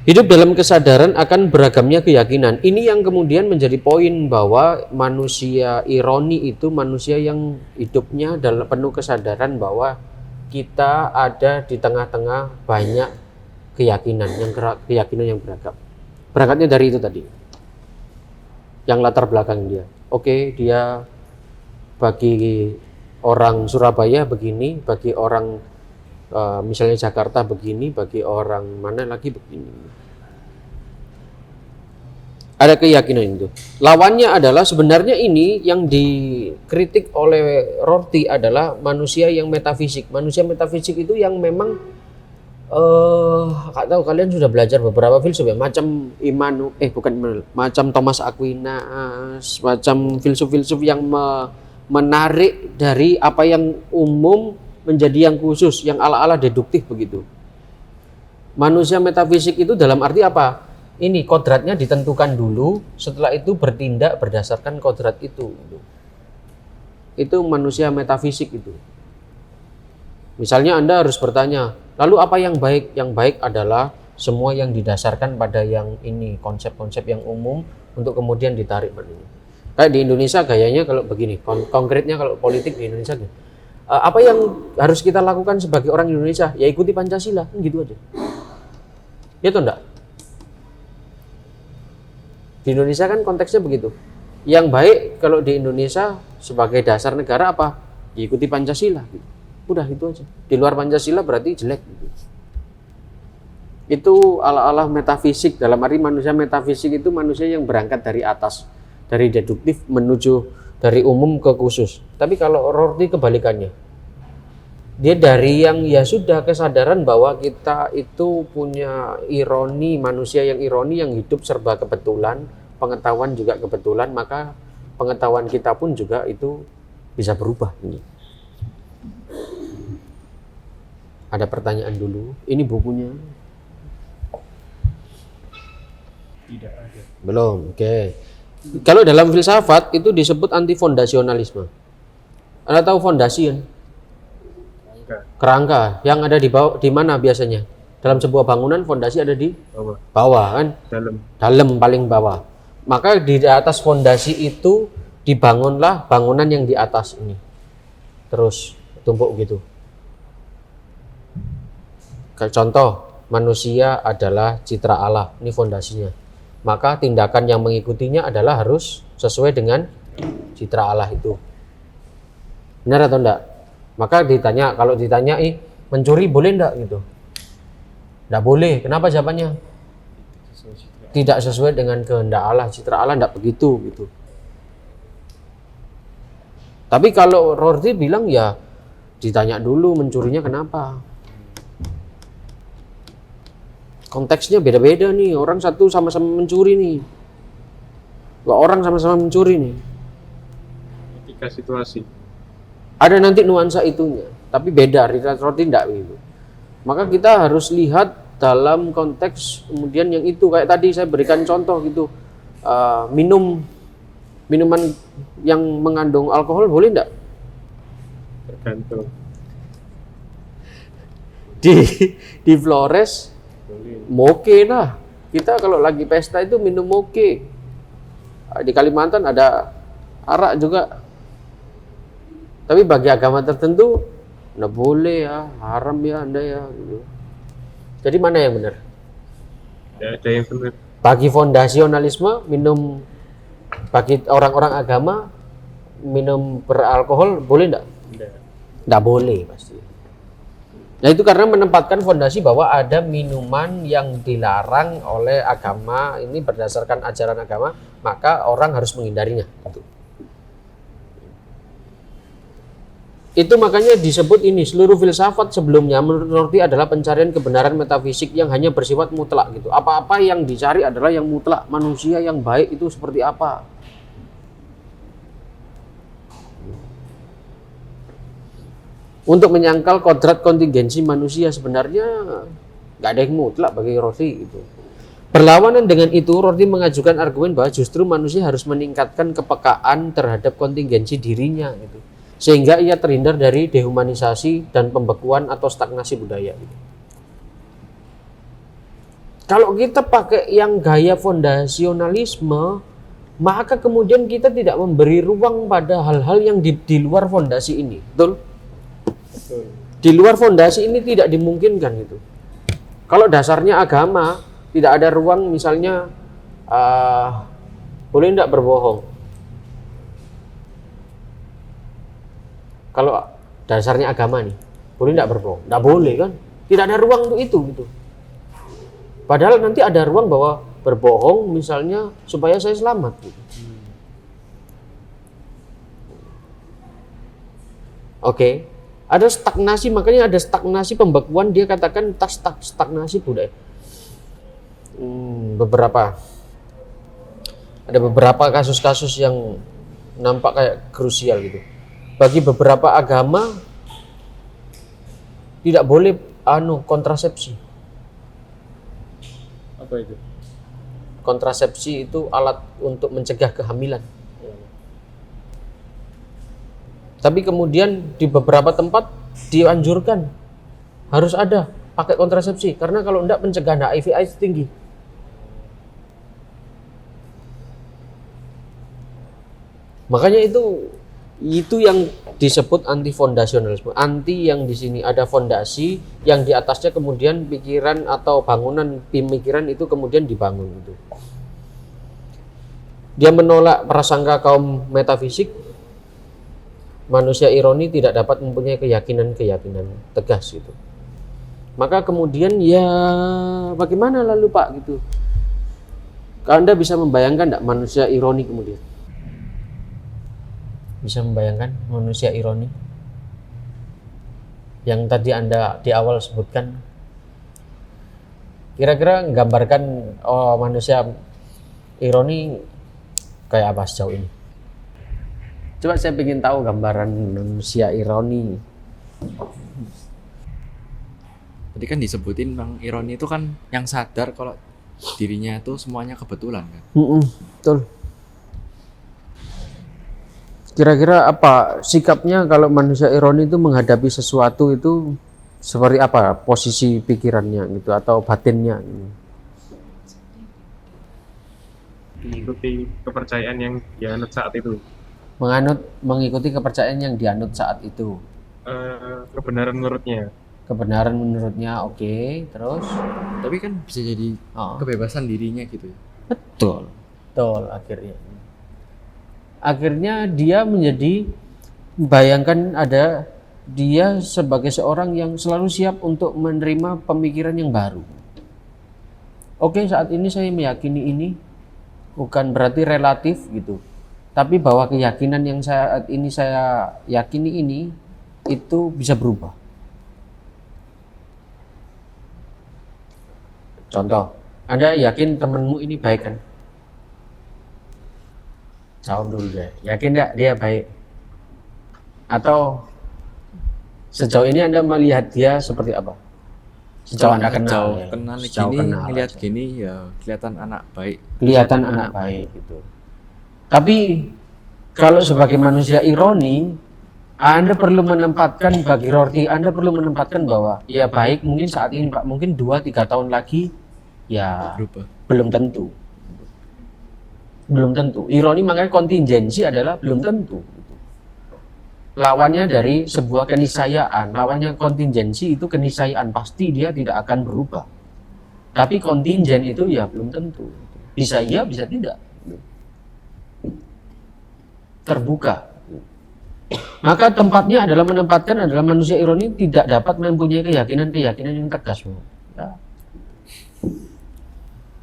Hidup dalam kesadaran akan beragamnya keyakinan. Ini yang kemudian menjadi poin bahwa manusia ironi itu manusia yang hidupnya dalam penuh kesadaran bahwa kita ada di tengah-tengah banyak keyakinan yang beragam. Berangkatnya dari itu tadi. Yang latar belakang dia. Oke, dia bagi orang Surabaya begini, bagi orang misalnya Jakarta begini, bagi orang mana lagi begini. Ada keyakinan itu. Lawannya adalah sebenarnya ini yang dikritik oleh Rorty adalah manusia yang metafisik. Manusia metafisik itu yang memang tahu kalian sudah belajar beberapa filsuf ya, macam macam Thomas Aquinas, macam filsuf-filsuf yang menarik dari apa yang umum menjadi yang khusus, yang ala-ala deduktif begitu. Manusia metafisik itu dalam arti apa? Ini kodratnya ditentukan dulu, setelah itu bertindak berdasarkan kodrat itu. Itu manusia metafisik itu. Misalnya Anda harus bertanya, lalu apa yang baik? Yang baik adalah semua yang didasarkan pada yang ini, konsep-konsep yang umum untuk kemudian ditarik pada ini. Kayak di Indonesia gayanya kalau begini, konkretnya kalau politik di Indonesia apa yang harus kita lakukan sebagai orang Indonesia? Ya ikuti Pancasila, gitu aja. Ya atau enggak? Di Indonesia kan konteksnya begitu. Yang baik kalau di Indonesia sebagai dasar negara apa? Ikuti Pancasila. Udah itu aja. Di luar Pancasila berarti jelek. Itu ala-ala metafisik. Dalam arti manusia metafisik itu manusia yang berangkat dari atas, dari deduktif menuju dari umum ke khusus. Tapi kalau Rorty kebalikannya. Dia dari yang ya sudah kesadaran bahwa kita itu punya ironi, manusia yang ironi yang hidup serba kebetulan, pengetahuan juga kebetulan, maka pengetahuan kita pun juga itu bisa berubah. Ada pertanyaan dulu, ini bukunya? Tidak ada. Belum, oke. Kalau dalam filsafat itu disebut antifondasionalisme. Anda tahu fondasi kan? Kerangka yang ada di bawah, di mana biasanya? Dalam sebuah bangunan fondasi ada di bawah kan? Dalam paling bawah. Maka di atas fondasi itu dibangunlah bangunan yang di atas ini. Terus tumpuk gitu. Kayak contoh, manusia adalah citra Allah, ini fondasinya. Maka tindakan yang mengikutinya adalah harus sesuai dengan citra Allah itu. Benar atau enggak? Maka ditanya, kalau ditanya mencuri boleh enggak gitu? Enggak boleh. Kenapa jawabannya? Tidak sesuai dengan kehendak Allah, citra Allah enggak begitu gitu. Tapi kalau Rorty bilang ya ditanya dulu mencurinya kenapa? Konteksnya beda-beda nih, orang satu sama-sama mencuri nih. Dua orang sama-sama mencuri nih. Ketika situasi. Ada nanti nuansa itunya, tapi beda, Rorty enggak begitu. Maka kita harus lihat dalam konteks kemudian yang itu, kayak tadi saya berikan contoh gitu, minuman yang mengandung alkohol boleh enggak? Tergantung. Di Flores moke lah. Kita kalau lagi pesta itu minum moke. Di Kalimantan ada arak juga. Tapi bagi agama tertentu nggak boleh ya, haram ya Anda ya gitu. Jadi mana yang benar? Tidak ada yang benar. Bagi fondasionalisme minum, bagi orang-orang agama minum beralkohol boleh enggak? Tidak. Nggak boleh pasti. Nah itu karena menempatkan fondasi bahwa ada minuman yang dilarang oleh agama, ini berdasarkan ajaran agama, maka orang harus menghindarinya. Itu makanya disebut ini, seluruh filsafat sebelumnya menurut Rorty adalah pencarian kebenaran metafisik yang hanya bersifat mutlak gitu. Apa-apa yang dicari adalah yang mutlak. Manusia yang baik itu seperti apa? Untuk menyangkal kodrat kontingensi manusia sebenarnya nggak ada yang mutlak bagi Rorty itu. Berlawanan dengan itu, Rorty mengajukan argumen bahwa justru manusia harus meningkatkan kepekaan terhadap kontingensi dirinya gitu, sehingga ia terhindar dari dehumanisasi dan pembekuan atau stagnasi budaya gitu. Kalau kita pakai yang gaya fondasionalisme, maka kemudian kita tidak memberi ruang pada hal-hal yang di luar fondasi ini, betul? Di luar fondasi ini tidak dimungkinkan gitu. Kalau dasarnya agama, tidak ada ruang misalnya boleh tidak berbohong. Kalau dasarnya agama nih, boleh tidak berbohong? Tidak boleh kan? Tidak ada ruang untuk itu gitu. Padahal nanti ada ruang bahwa berbohong misalnya supaya saya selamat gitu. Oke. Ada stagnasi, makanya ada stagnasi pembekuan, dia katakan stagnasi budaya. Ada beberapa kasus-kasus yang nampak kayak krusial gitu. Bagi beberapa agama tidak boleh kontrasepsi. Apa itu? Kontrasepsi itu alat untuk mencegah kehamilan. Tapi kemudian di beberapa tempat dianjurkan harus ada pakai kontrasepsi karena kalau enggak pencegahan HIV/AIDS tinggi. Makanya itu yang disebut anti fondasionalisme. Anti yang di sini ada fondasi yang di atasnya kemudian pikiran atau bangunan pemikiran itu kemudian dibangun gitu. Dia menolak prasangka kaum metafisik. Manusia ironi tidak dapat mempunyai keyakinan tegas gitu. Maka kemudian ya bagaimana lalu Pak gitu. Anda bisa membayangkan enggak manusia ironi kemudian? Bisa membayangkan manusia ironi? Yang tadi Anda di awal sebutkan. Kira-kira menggambarkan manusia ironi kayak apa sejauh ini? Coba saya ingin tahu gambaran manusia ironi. Tadi kan disebutin Bang, ironi itu kan yang sadar kalau dirinya itu semuanya kebetulan kan. Betul. Kira-kira apa sikapnya kalau manusia ironi itu menghadapi sesuatu itu seperti apa posisi pikirannya gitu atau batinnya? Mengikuti kepercayaan yang dianut saat itu. Mengikuti kepercayaan yang dianut saat itu. Kebenaran menurutnya. Kebenaran menurutnya, oke. Terus? Tapi kan bisa jadi kebebasan dirinya gitu. Betul akhirnya dia menjadi, bayangkan ada dia sebagai seorang yang selalu siap untuk menerima pemikiran yang baru. Oke, saat ini saya meyakini ini, bukan berarti relatif gitu. Tapi bahwa keyakinan yang saat ini saya yakini ini itu bisa berubah. Contoh, Anda yakin temanmu ini baik kan? Jawab dulu deh. Yakin enggak dia baik? Atau sejauh ini Anda melihat dia seperti apa? Sejauh Anda kenal. Ngelihat gini ya kelihatan anak baik. Kelihatan anak baik gitu. Tapi kalau sebagai manusia ironi, Anda perlu menempatkan bagi Rorty, Anda perlu menempatkan bahwa ya baik mungkin saat ini Pak, mungkin 2-3 tahun lagi ya berubah. Belum tentu. Ironi makanya kontingensi adalah belum tentu. Lawannya dari sebuah keniscayaan, lawannya kontingensi itu keniscayaan, pasti dia tidak akan berubah. Tapi kontingen itu ya belum tentu. Bisa iya, bisa tidak. Terbuka. Maka tempatnya adalah menempatkan adalah manusia ironi tidak dapat mempunyai keyakinan yang tegas.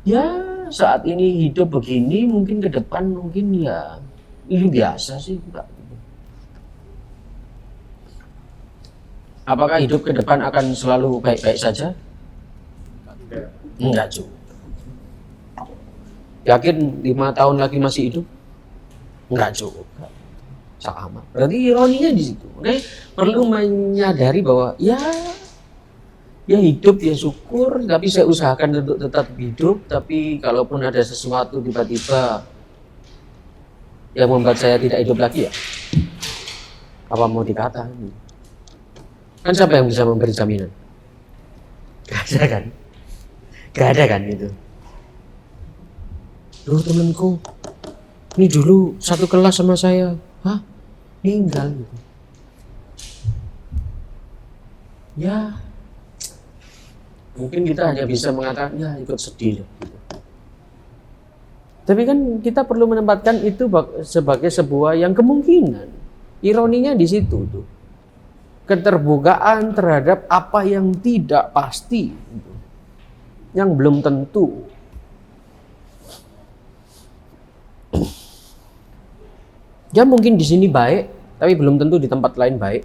Ya saat ini hidup begini, mungkin ke depan mungkin ya ini biasa sih. Apakah hidup ke depan akan selalu baik-baik saja? Enggak juga. Yakin 5 tahun lagi masih hidup? Enggak juga. Sama. Berarti ironinya di situ. Oke, perlu menyadari bahwa ya hidup ya syukur, tapi saya usahakan untuk tetap hidup. Tapi kalaupun ada sesuatu tiba-tiba yang membuat saya tidak hidup lagi ya, apa mau dikata? Kan siapa yang bisa memberi jaminan? Gak ada kan? Gak ada kan itu. Loh temanku, ini dulu satu kelas sama saya, meninggal gitu. Ya, mungkin kita hanya bisa mengatakan ya ikut sedih gitu. Tapi kan kita perlu menempatkan itu sebagai sebuah yang kemungkinan. Ironinya di situ tuh. Keterbukaan terhadap apa yang tidak pasti, gitu. Yang belum tentu. Ya mungkin di sini baik, tapi belum tentu di tempat lain baik.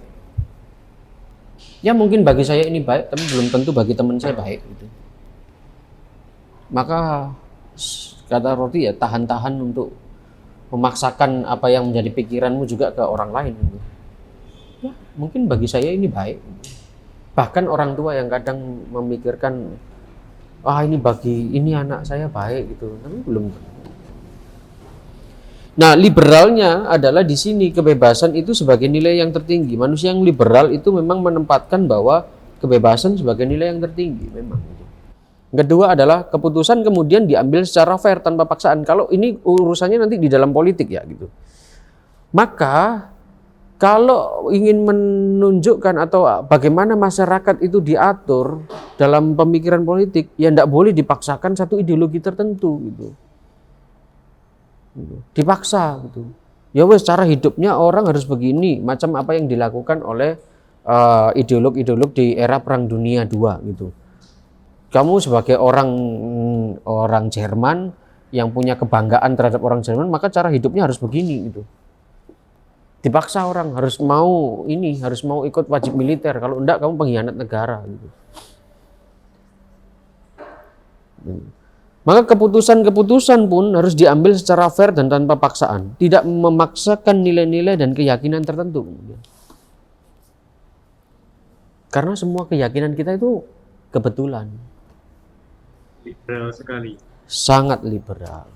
Ya mungkin bagi saya ini baik, tapi belum tentu bagi teman saya baik. Gitu. Maka kata Roti ya tahan-tahan untuk memaksakan apa yang menjadi pikiranmu juga ke orang lain. Gitu. Ya mungkin bagi saya ini baik. Bahkan orang tua yang kadang memikirkan, ini anak saya baik gitu, tapi belum tentu. Nah, liberalnya adalah di sini kebebasan itu sebagai nilai yang tertinggi. Manusia yang liberal itu memang menempatkan bahwa kebebasan sebagai nilai yang tertinggi memang. Kedua adalah keputusan kemudian diambil secara fair tanpa paksaan. Kalau ini urusannya nanti di dalam politik ya gitu. Maka kalau ingin menunjukkan atau bagaimana masyarakat itu diatur dalam pemikiran politik, ya tidak boleh dipaksakan satu ideologi tertentu gitu. Dipaksa gitu. Ya wes cara hidupnya orang harus begini, macam apa yang dilakukan oleh ideolog-ideolog di era Perang Dunia II gitu. Kamu sebagai orang Jerman yang punya kebanggaan terhadap orang Jerman, maka cara hidupnya harus begini gitu. Dipaksa orang harus mau ikut wajib militer, kalau enggak kamu pengkhianat negara gitu. Maka keputusan-keputusan pun harus diambil secara fair dan tanpa paksaan, tidak memaksakan nilai-nilai dan keyakinan tertentu. Karena semua keyakinan kita itu kebetulan. Liberal sekali. Sangat liberal.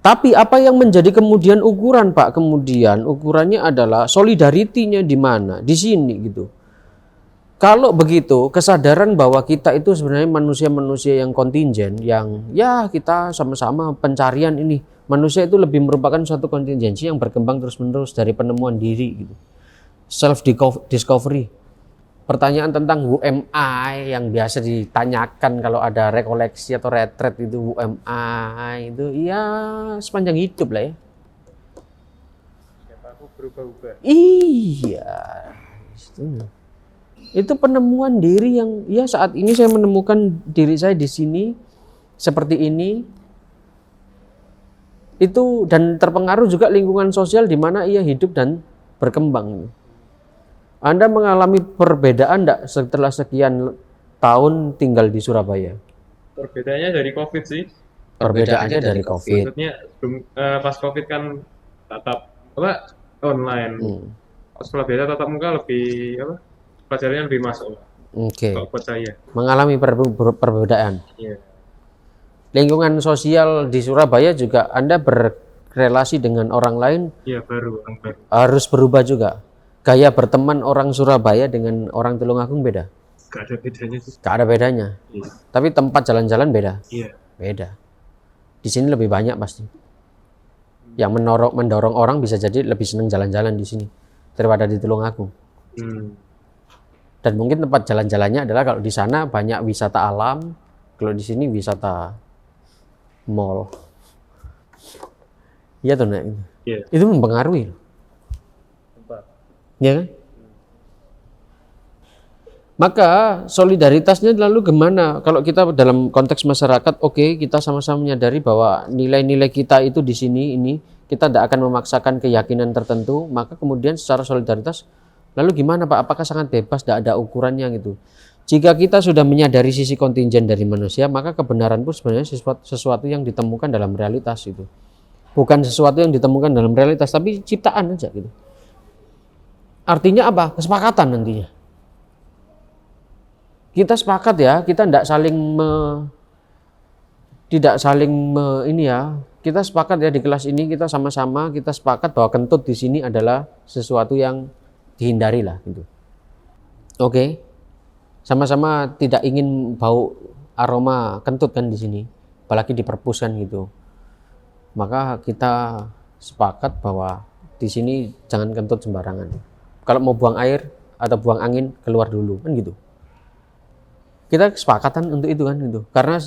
Tapi apa yang menjadi kemudian ukuran, Pak? Kemudian ukurannya adalah solidaritinya di mana? Di sini gitu. Kalau begitu, kesadaran bahwa kita itu sebenarnya manusia-manusia yang kontingen, yang ya kita sama-sama pencarian ini. Manusia itu lebih merupakan suatu kontingensi yang berkembang terus-menerus dari penemuan diri gitu. Self-discovery. Pertanyaan tentang who am I yang biasa ditanyakan kalau ada rekoleksi atau retret itu who am I itu ya sepanjang hidup lah ya. Siapa aku berubah-ubah. Iya. Itu penemuan diri yang ya saat ini saya menemukan diri saya di sini seperti ini. Itu dan terpengaruh juga lingkungan sosial di mana ia hidup dan berkembang. Anda mengalami perbedaan enggak setelah sekian tahun tinggal di Surabaya? Perbedaannya dari COVID sih. Perbedaannya dari COVID. Maksudnya pas COVID kan tatap online. Setelah biasa tatap muka lebih pelajarannya lebih masuk. Oke. Kalau buat saya. Mengalami perbedaan. Iya. Lingkungan sosial di Surabaya juga Anda berrelasi dengan orang lain. Iya, orang baru. Harus berubah juga. Gaya berteman orang Surabaya dengan orang Tulungagung beda? Gak ada bedanya sih. Gak ada bedanya. Iya. Tapi tempat jalan-jalan beda? Iya. Beda. Di sini lebih banyak pasti. Yang mendorong orang bisa jadi lebih senang jalan-jalan di sini daripada di Tulungagung. Dan mungkin tempat jalan-jalannya adalah kalau di sana banyak wisata alam, kalau di sini wisata mall. Iya tuh Nek. Iya. Itu mempengaruhi. Ya kan? Maka solidaritasnya lalu gimana? Kalau kita dalam konteks masyarakat, oke, kita sama-sama menyadari bahwa nilai-nilai kita itu di sini ini kita tidak akan memaksakan keyakinan tertentu, maka kemudian secara solidaritas lalu gimana Pak? Apakah sangat bebas, tidak ada ukurannya gitu? Jika kita sudah menyadari sisi kontingent dari manusia, maka kebenaran pun sebenarnya sesuatu yang ditemukan dalam realitas itu. Bukan sesuatu yang ditemukan dalam realitas, tapi ciptaan aja gitu. Artinya apa? Kesepakatan nantinya. Kita sepakat ya, kita tidak saling ini ya. Kita sepakat ya di kelas ini kita sama-sama kita sepakat bahwa kentut di sini adalah sesuatu yang dihindari lah gitu. Oke. Sama-sama tidak ingin bau aroma kentut kan di sini, apalagi di perpus kan gitu. Maka kita sepakat bahwa di sini jangan kentut sembarangan. Kalau mau buang air atau buang angin keluar dulu kan gitu. Kita kesepakatan untuk itu kan gitu. Karena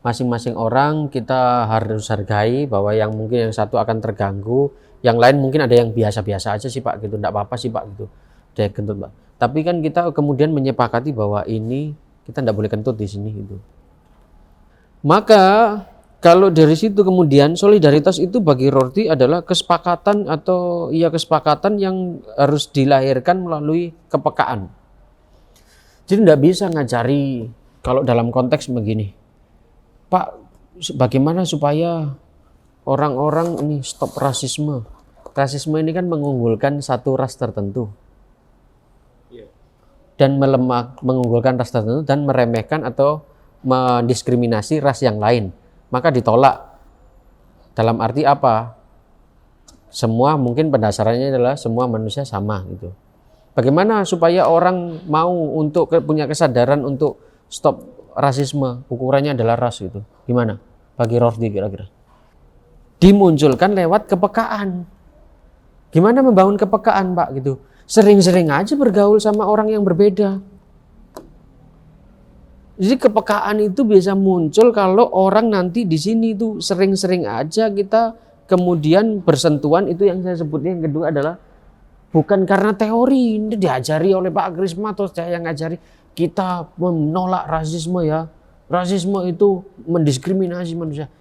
masing-masing orang kita harus hargai bahwa yang mungkin yang satu akan terganggu, yang lain mungkin ada yang biasa-biasa aja sih Pak gitu, enggak apa-apa sih Pak gitu. Dia kentut Pak. Tapi kan kita kemudian menyepakati bahwa ini kita enggak boleh kentut di sini gitu. Maka kalau dari situ kemudian solidaritas itu bagi Rorty adalah kesepakatan atau kesepakatan yang harus dilahirkan melalui kepekaan. Jadi tidak bisa ngajari kalau dalam konteks begini, Pak, bagaimana supaya orang-orang ini stop rasisme? Rasisme ini kan mengunggulkan satu ras tertentu dan mengunggulkan ras tertentu dan meremehkan atau mendiskriminasi ras yang lain. Maka ditolak. Dalam arti apa? Semua mungkin pendasarannya adalah semua manusia sama gitu. Bagaimana supaya orang mau untuk punya kesadaran untuk stop rasisme? Ukurannya adalah ras gitu. Gimana? Bagi Rorty kira-kira. Dimunculkan lewat kepekaan. Gimana membangun kepekaan Pak gitu? Sering-sering aja bergaul sama orang yang berbeda. Jadi kepekaan itu bisa muncul kalau orang nanti di sini tuh sering-sering aja kita kemudian bersentuhan. Itu yang saya sebutnya yang kedua adalah bukan karena teori ini diajari oleh Pak Krisma atau saya yang ngajari kita menolak rasisme ya. Rasisme itu mendiskriminasi manusia.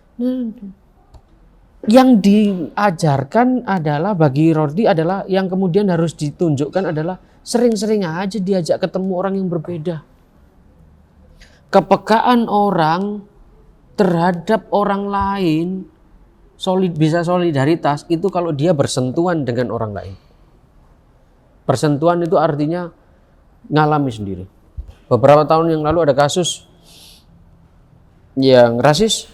Yang diajarkan adalah bagi Rorty adalah yang kemudian harus ditunjukkan adalah sering-sering aja diajak ketemu orang yang berbeda. Kepekaan orang terhadap orang lain bisa solidaritas itu kalau dia bersentuhan dengan orang lain. Persentuhan itu artinya ngalami sendiri. Beberapa tahun yang lalu ada kasus yang rasis,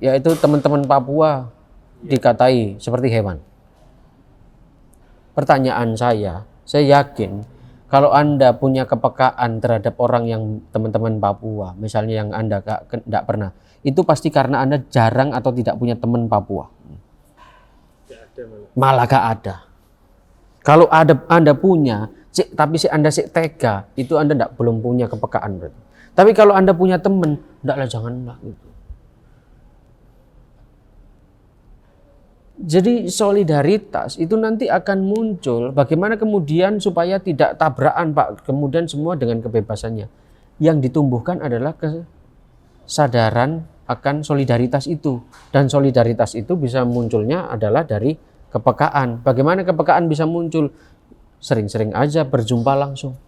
yaitu teman-teman Papua dikatai seperti hewan. Pertanyaan saya yakin kalau Anda punya kepekaan terhadap orang yang teman-teman Papua, misalnya yang Anda tidak pernah, itu pasti karena Anda jarang atau tidak punya teman Papua. Malah gak ada. Kalau Anda punya, tapi Anda tega, itu Anda belum punya kepekaan berarti. Tapi kalau Anda punya teman, enggaklah janganlah gitu. Jadi solidaritas itu nanti akan muncul bagaimana kemudian supaya tidak tabrakan Pak, kemudian semua dengan kebebasannya. Yang ditumbuhkan adalah kesadaran akan solidaritas itu, dan solidaritas itu bisa munculnya adalah dari kepekaan. Bagaimana kepekaan bisa muncul? Sering-sering aja berjumpa langsung.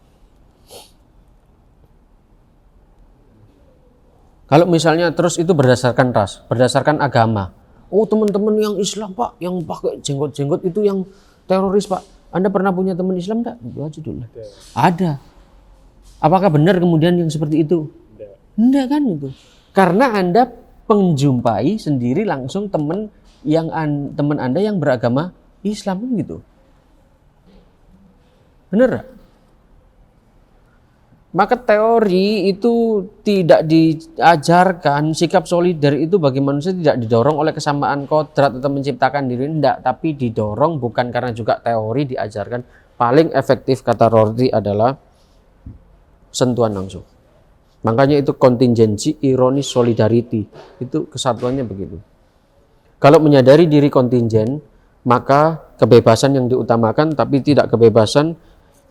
Kalau misalnya terus itu berdasarkan ras, berdasarkan agama. Oh teman-teman yang Islam Pak, yang pakai jenggot-jenggot itu yang teroris Pak. Anda pernah punya teman Islam enggak? Itu aja dulu. Ada. Apakah benar kemudian yang seperti itu? Enggak kan itu. Karena Anda menjumpai sendiri langsung teman Anda yang beragama Islam gitu. Benar? Maka teori itu tidak diajarkan, sikap solidar itu bagi manusia tidak didorong oleh kesamaan kodrat atau menciptakan diri, enggak, tapi didorong bukan karena juga teori diajarkan. Paling efektif kata Rorty adalah sentuhan langsung. Makanya itu kontingensi, ironis, solidarity, itu kesatuannya begitu. Kalau menyadari diri kontingen, maka kebebasan yang diutamakan, tapi tidak kebebasan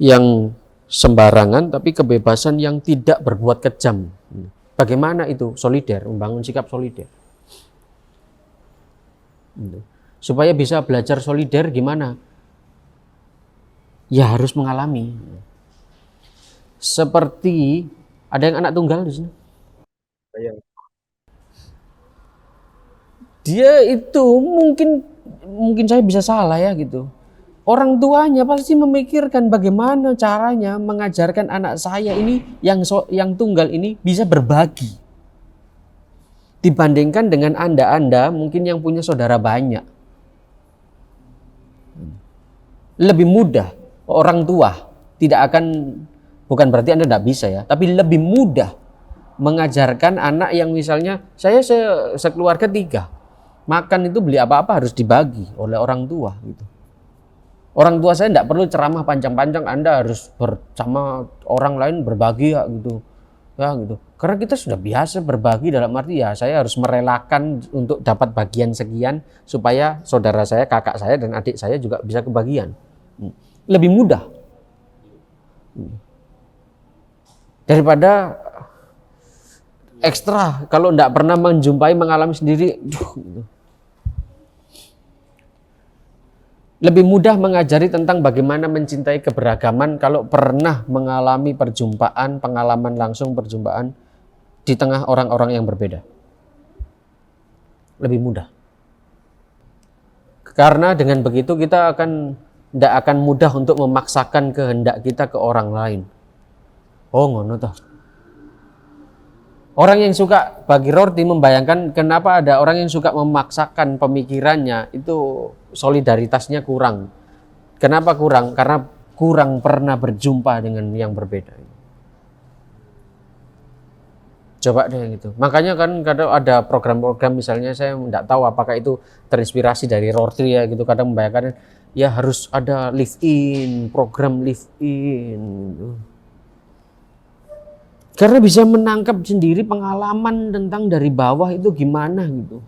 yang sembarangan, tapi kebebasan yang tidak berbuat kejam. Bagaimana itu? Solider, membangun sikap solider. Supaya bisa belajar solider gimana? Ya harus mengalami. Seperti ada yang anak tunggal di sini. Dia itu mungkin saya bisa salah ya gitu. Orang tuanya pasti memikirkan bagaimana caranya mengajarkan anak saya ini yang tunggal ini bisa berbagi. Dibandingkan dengan Anda mungkin yang punya saudara banyak. Lebih mudah orang tua tidak akan, bukan berarti Anda tidak bisa ya, tapi lebih mudah mengajarkan anak yang misalnya saya sekeluarga 3. Makan itu beli apa-apa harus dibagi oleh orang tua gitu. Orang tua saya tidak perlu ceramah panjang-panjang, Anda harus bersama orang lain berbagi ya gitu. Ya gitu. Karena kita sudah biasa berbagi, dalam arti ya saya harus merelakan untuk dapat bagian sekian supaya saudara saya, kakak saya dan adik saya juga bisa kebagian. Lebih mudah. Daripada ekstra kalau tidak pernah menjumpai, mengalami sendiri. Gitu. Lebih mudah mengajari tentang bagaimana mencintai keberagaman kalau pernah mengalami perjumpaan, pengalaman langsung perjumpaan di tengah orang-orang yang berbeda. Lebih mudah. Karena dengan begitu kita tidak akan mudah untuk memaksakan kehendak kita ke orang lain. Oh ngono toh. Orang yang suka bagi roti membayangkan kenapa ada orang yang suka memaksakan pemikirannya, itu solidaritasnya kurang. Kenapa kurang? Karena kurang pernah berjumpa dengan yang berbeda. Coba deh gitu. Makanya kan kadang ada program-program misalnya, saya tidak tahu apakah itu terinspirasi dari roti ya gitu. Kadang membayangkan ya harus ada live in, program live in gitu. Karena bisa menangkap sendiri pengalaman tentang dari bawah itu gimana gitu.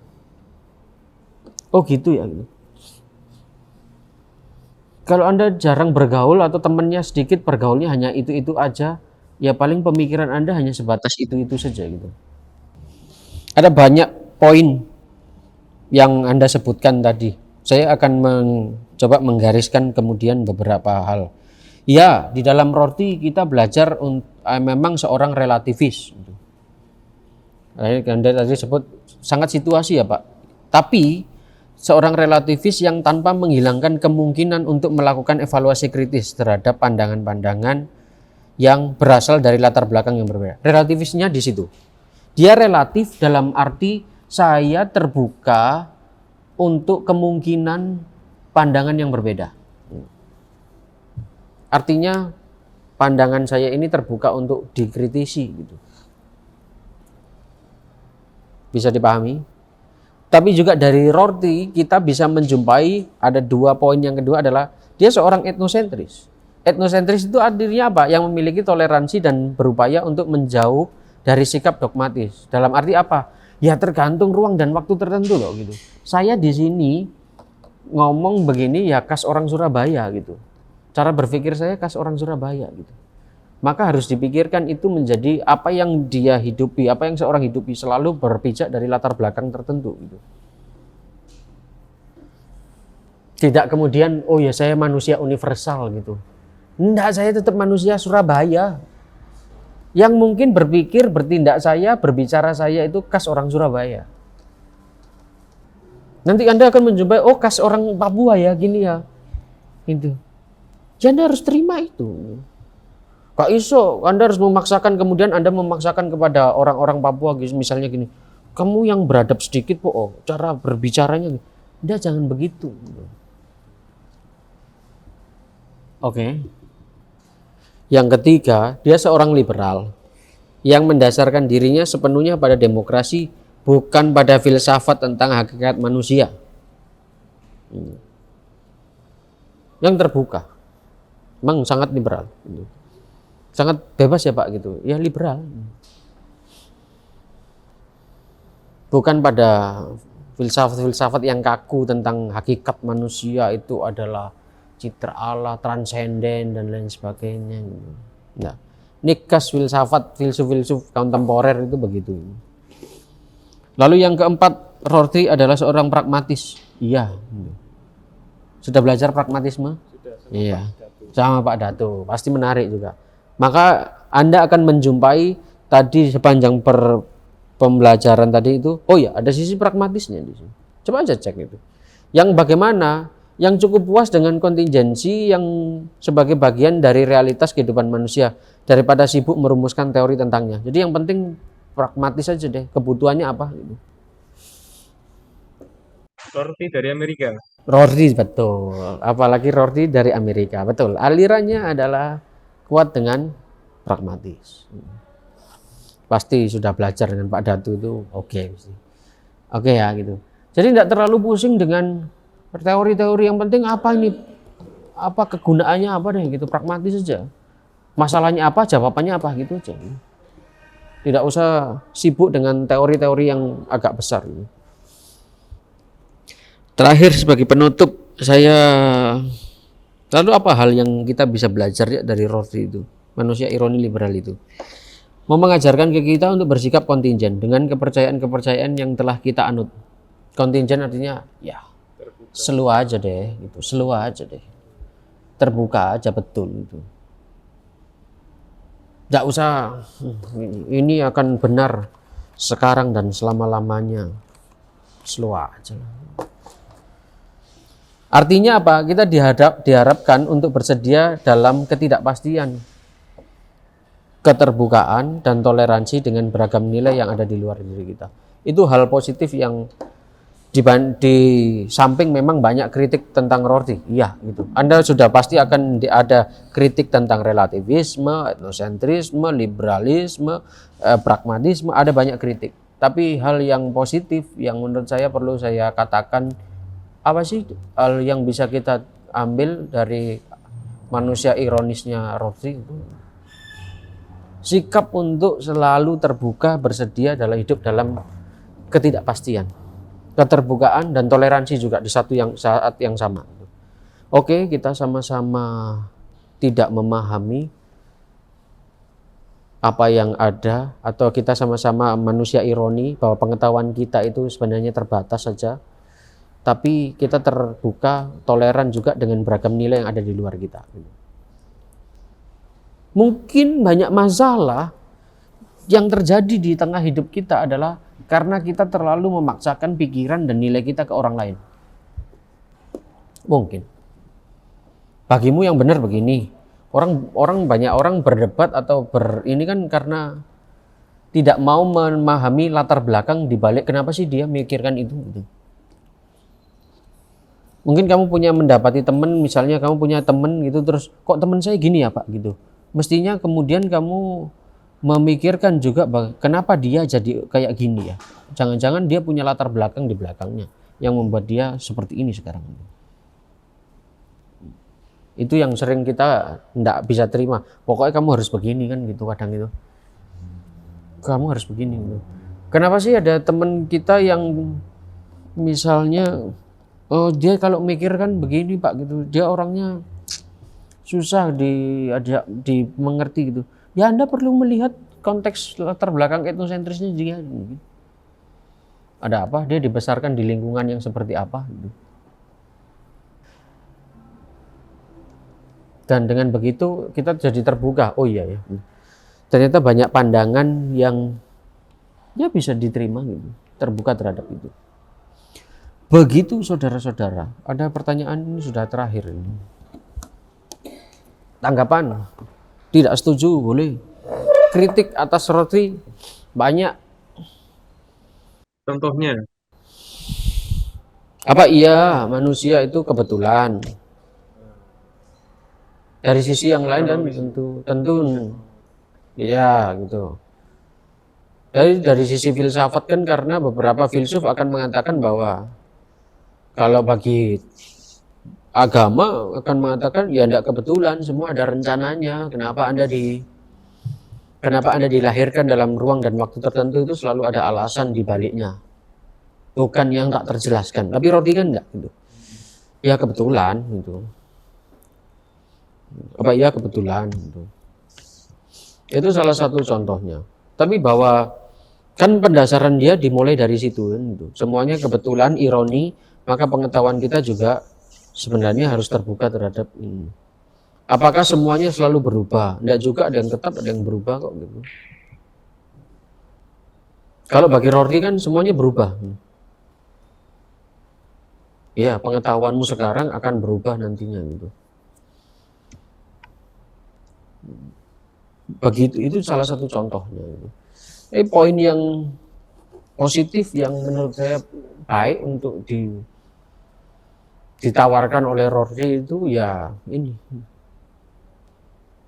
Oh gitu ya gitu. Kalau Anda jarang bergaul atau temannya sedikit, bergaulnya hanya itu-itu aja, ya paling pemikiran Anda hanya sebatas itu-itu saja gitu. Ada banyak poin yang Anda sebutkan tadi. Saya akan mencoba menggariskan kemudian beberapa hal. Ya, di dalam roti kita belajar memang seorang relativis. Anda tadi sebut sangat situasi ya Pak. Tapi seorang relativis yang tanpa menghilangkan kemungkinan untuk melakukan evaluasi kritis terhadap pandangan-pandangan yang berasal dari latar belakang yang berbeda. Relativisnya di situ. Dia relatif dalam arti saya terbuka untuk kemungkinan pandangan yang berbeda. Artinya pandangan saya ini terbuka untuk dikritisi gitu. Bisa dipahami? Tapi juga dari roti kita bisa menjumpai ada 2 poin. Yang kedua adalah dia seorang etnosentris. Etnosentris itu artinya apa? Yang memiliki toleransi dan berupaya untuk menjauh dari sikap dogmatis. Dalam arti apa? Ya tergantung ruang dan waktu tertentu loh gitu. Saya di sini ngomong begini ya khas orang Surabaya gitu. Cara berpikir saya khas orang Surabaya gitu. Maka harus dipikirkan itu menjadi apa yang dia hidupi, apa yang seorang hidupi, selalu berpijak dari latar belakang tertentu gitu. Tidak kemudian oh ya saya manusia universal gitu. Enggak, saya tetap manusia Surabaya. Yang mungkin berpikir, bertindak saya, berbicara saya itu khas orang Surabaya. Nanti Anda akan menjumpai oh khas orang Papua ya gini ya. Itu. Ya Anda harus terima itu. Kak iso, Anda harus memaksakan, kemudian Anda memaksakan kepada orang-orang Papua misalnya gini, kamu yang beradab sedikit po, oh, cara berbicaranya, Anda jangan begitu. Oke. Yang ketiga, dia seorang liberal yang mendasarkan dirinya sepenuhnya pada demokrasi, bukan pada filsafat tentang hakikat manusia. Yang terbuka. Memang sangat liberal. Sangat bebas ya Pak gitu. Ya liberal. Bukan pada filsafat-filsafat yang kaku tentang hakikat manusia itu adalah citra Allah, transenden dan lain sebagainya. Nah, ini khas filsafat filsuf-filsuf kontemporer itu begitu. Lalu yang keempat, Rorty adalah seorang pragmatis. Iya. Sudah belajar pragmatisme? Sudah Iya. Sama Pak Dato, pasti menarik juga. Maka Anda akan menjumpai tadi sepanjang pembelajaran tadi itu, oh ya, ada sisi pragmatisnya di sini. Coba aja cek itu. Yang bagaimana, yang cukup puas dengan kontingensi yang sebagai bagian dari realitas kehidupan manusia daripada sibuk merumuskan teori tentangnya. Jadi yang penting pragmatis aja deh, kebutuhannya apa gitu. Rorty dari Amerika. Rorty betul, apalagi Rorty dari Amerika, betul. Alirannya adalah kuat dengan pragmatis. Pasti sudah belajar dengan Pak Datu itu oke. Oke ya gitu. Jadi tidak terlalu pusing dengan teori-teori, yang penting apa ini, apa kegunaannya apa deh gitu, pragmatis saja. Masalahnya apa, jawabannya apa gitu aja. Tidak usah sibuk dengan teori-teori yang agak besar gitu. Terakhir sebagai penutup, saya lalu apa hal yang kita bisa belajar ya dari Rorty itu, manusia ironi liberal itu? Mau mengajarkan ke kita untuk bersikap kontingen dengan kepercayaan-kepercayaan yang telah kita anut. Kontingen artinya ya slow aja deh gitu, slow aja deh, terbuka aja betul itu. Nggak usah ini akan benar sekarang dan selama-lamanya, slow aja. Artinya apa? Kita diharapkan untuk bersedia dalam ketidakpastian, keterbukaan dan toleransi dengan beragam nilai yang ada di luar diri kita. Itu hal positif yang di samping memang banyak kritik tentang Rorty. Iya gitu. Anda sudah pasti akan ada kritik tentang relativisme, etnosentrisme, liberalisme, pragmatisme, ada banyak kritik. Tapi hal yang positif yang menurut saya perlu saya katakan, apa sih hal yang bisa kita ambil dari manusia ironisnya Rorty itu? Sikap untuk selalu terbuka, bersedia dalam hidup dalam ketidakpastian, keterbukaan dan toleransi juga di saat yang sama. Oke, kita sama-sama tidak memahami apa yang ada, atau kita sama-sama manusia ironi bahwa pengetahuan kita itu sebenarnya terbatas saja. Tapi kita terbuka, toleran juga dengan beragam nilai yang ada di luar kita. Mungkin banyak masalah yang terjadi di tengah hidup kita adalah karena kita terlalu memaksakan pikiran dan nilai kita ke orang lain. Mungkin. Bagimu yang benar begini. Banyak orang berdebat atau ini kan karena tidak mau memahami latar belakang dibalik kenapa sih dia mikirkan itu gitu. Mungkin kamu mendapati teman, misalnya kamu punya teman gitu, terus kok teman saya gini ya Pak gitu. Mestinya kemudian kamu memikirkan juga kenapa dia jadi kayak gini ya. Jangan-jangan dia punya latar belakang di belakangnya yang membuat dia seperti ini sekarang. Itu yang sering kita tidak bisa terima. Pokoknya kamu harus begini kan gitu kadang itu. Kamu harus begini gitu. Kenapa sih ada teman kita yang misalnya dia kalau mikir kan begini Pak gitu, dia orangnya susah dimengerti gitu. Ya Anda perlu melihat konteks latar belakang etnosentrisnya juga. Ada apa? Dia dibesarkan di lingkungan yang seperti apa gitu. Dan dengan begitu kita jadi terbuka. Oh iya ya. Ternyata banyak pandangan yang ya bisa diterima gitu. Terbuka terhadap itu. Begitu saudara-saudara, ada pertanyaan ini sudah terakhir ini. Tanggapan, tidak setuju boleh. Kritik atas Rorty banyak. Contohnya, apa iya manusia itu kebetulan? Dari sisi yang lain kan tentu ya gitu. Dari sisi filsafat kan karena beberapa filsuf akan mengatakan bahwa kalau bagi agama akan mengatakan ya tidak kebetulan, semua ada rencananya. Kenapa Anda dilahirkan dalam ruang dan waktu tertentu itu selalu ada alasan di baliknya. bukan yang tak terjelaskan. Tapi Rorty kan enggak gitu. Ya kebetulan gitu. Apa ya kebetulan gitu. Itu salah satu contohnya. Tapi bahwa kan pendasaran dia dimulai dari situ kan gitu. Semuanya kebetulan, ironi, maka pengetahuan kita juga sebenarnya harus terbuka terhadap ini. Apakah semuanya selalu berubah? Enggak juga, ada yang tetap, ada yang berubah kok gitu. Kalau bagi Rorty kan semuanya berubah. Ya, pengetahuanmu sekarang akan berubah nantinya gitu. Begitu, itu salah satu contohnya. Poin yang positif yang menurut saya baik untuk ditawarkan oleh Rorty itu ya ini.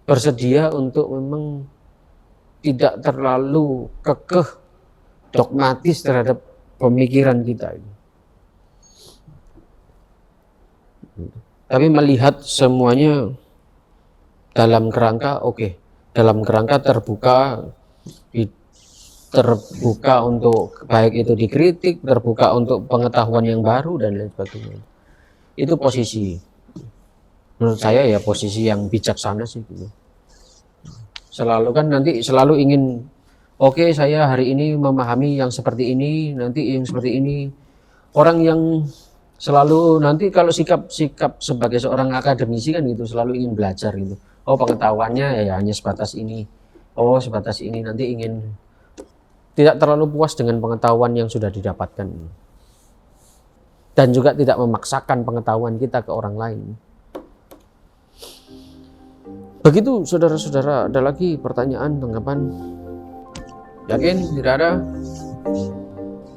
Bersedia untuk memang tidak terlalu kekeh dogmatis terhadap pemikiran kita ini. Tapi melihat semuanya dalam kerangka dalam kerangka terbuka untuk baik itu dikritik, terbuka untuk pengetahuan yang baru dan lain sebagainya. Itu posisi menurut saya ya posisi yang bijaksana sih gitu. Selalu kan nanti selalu ingin saya hari ini memahami yang seperti ini, nanti yang seperti ini. Orang yang selalu nanti kalau sikap sebagai seorang akademisi kan gitu, selalu ingin belajar gitu. Pengetahuannya ya hanya sebatas ini. Sebatas ini, nanti ingin tidak terlalu puas dengan pengetahuan yang sudah didapatkan. Dan juga tidak memaksakan pengetahuan kita ke orang lain. Begitu saudara-saudara, ada lagi pertanyaan, tanggapan? Yakin? Tidak ada?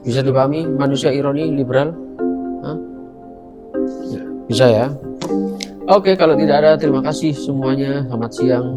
Bisa dipahami manusia ironi liberal? Bisa ya? Oke, kalau tidak ada, terima kasih semuanya. Selamat siang.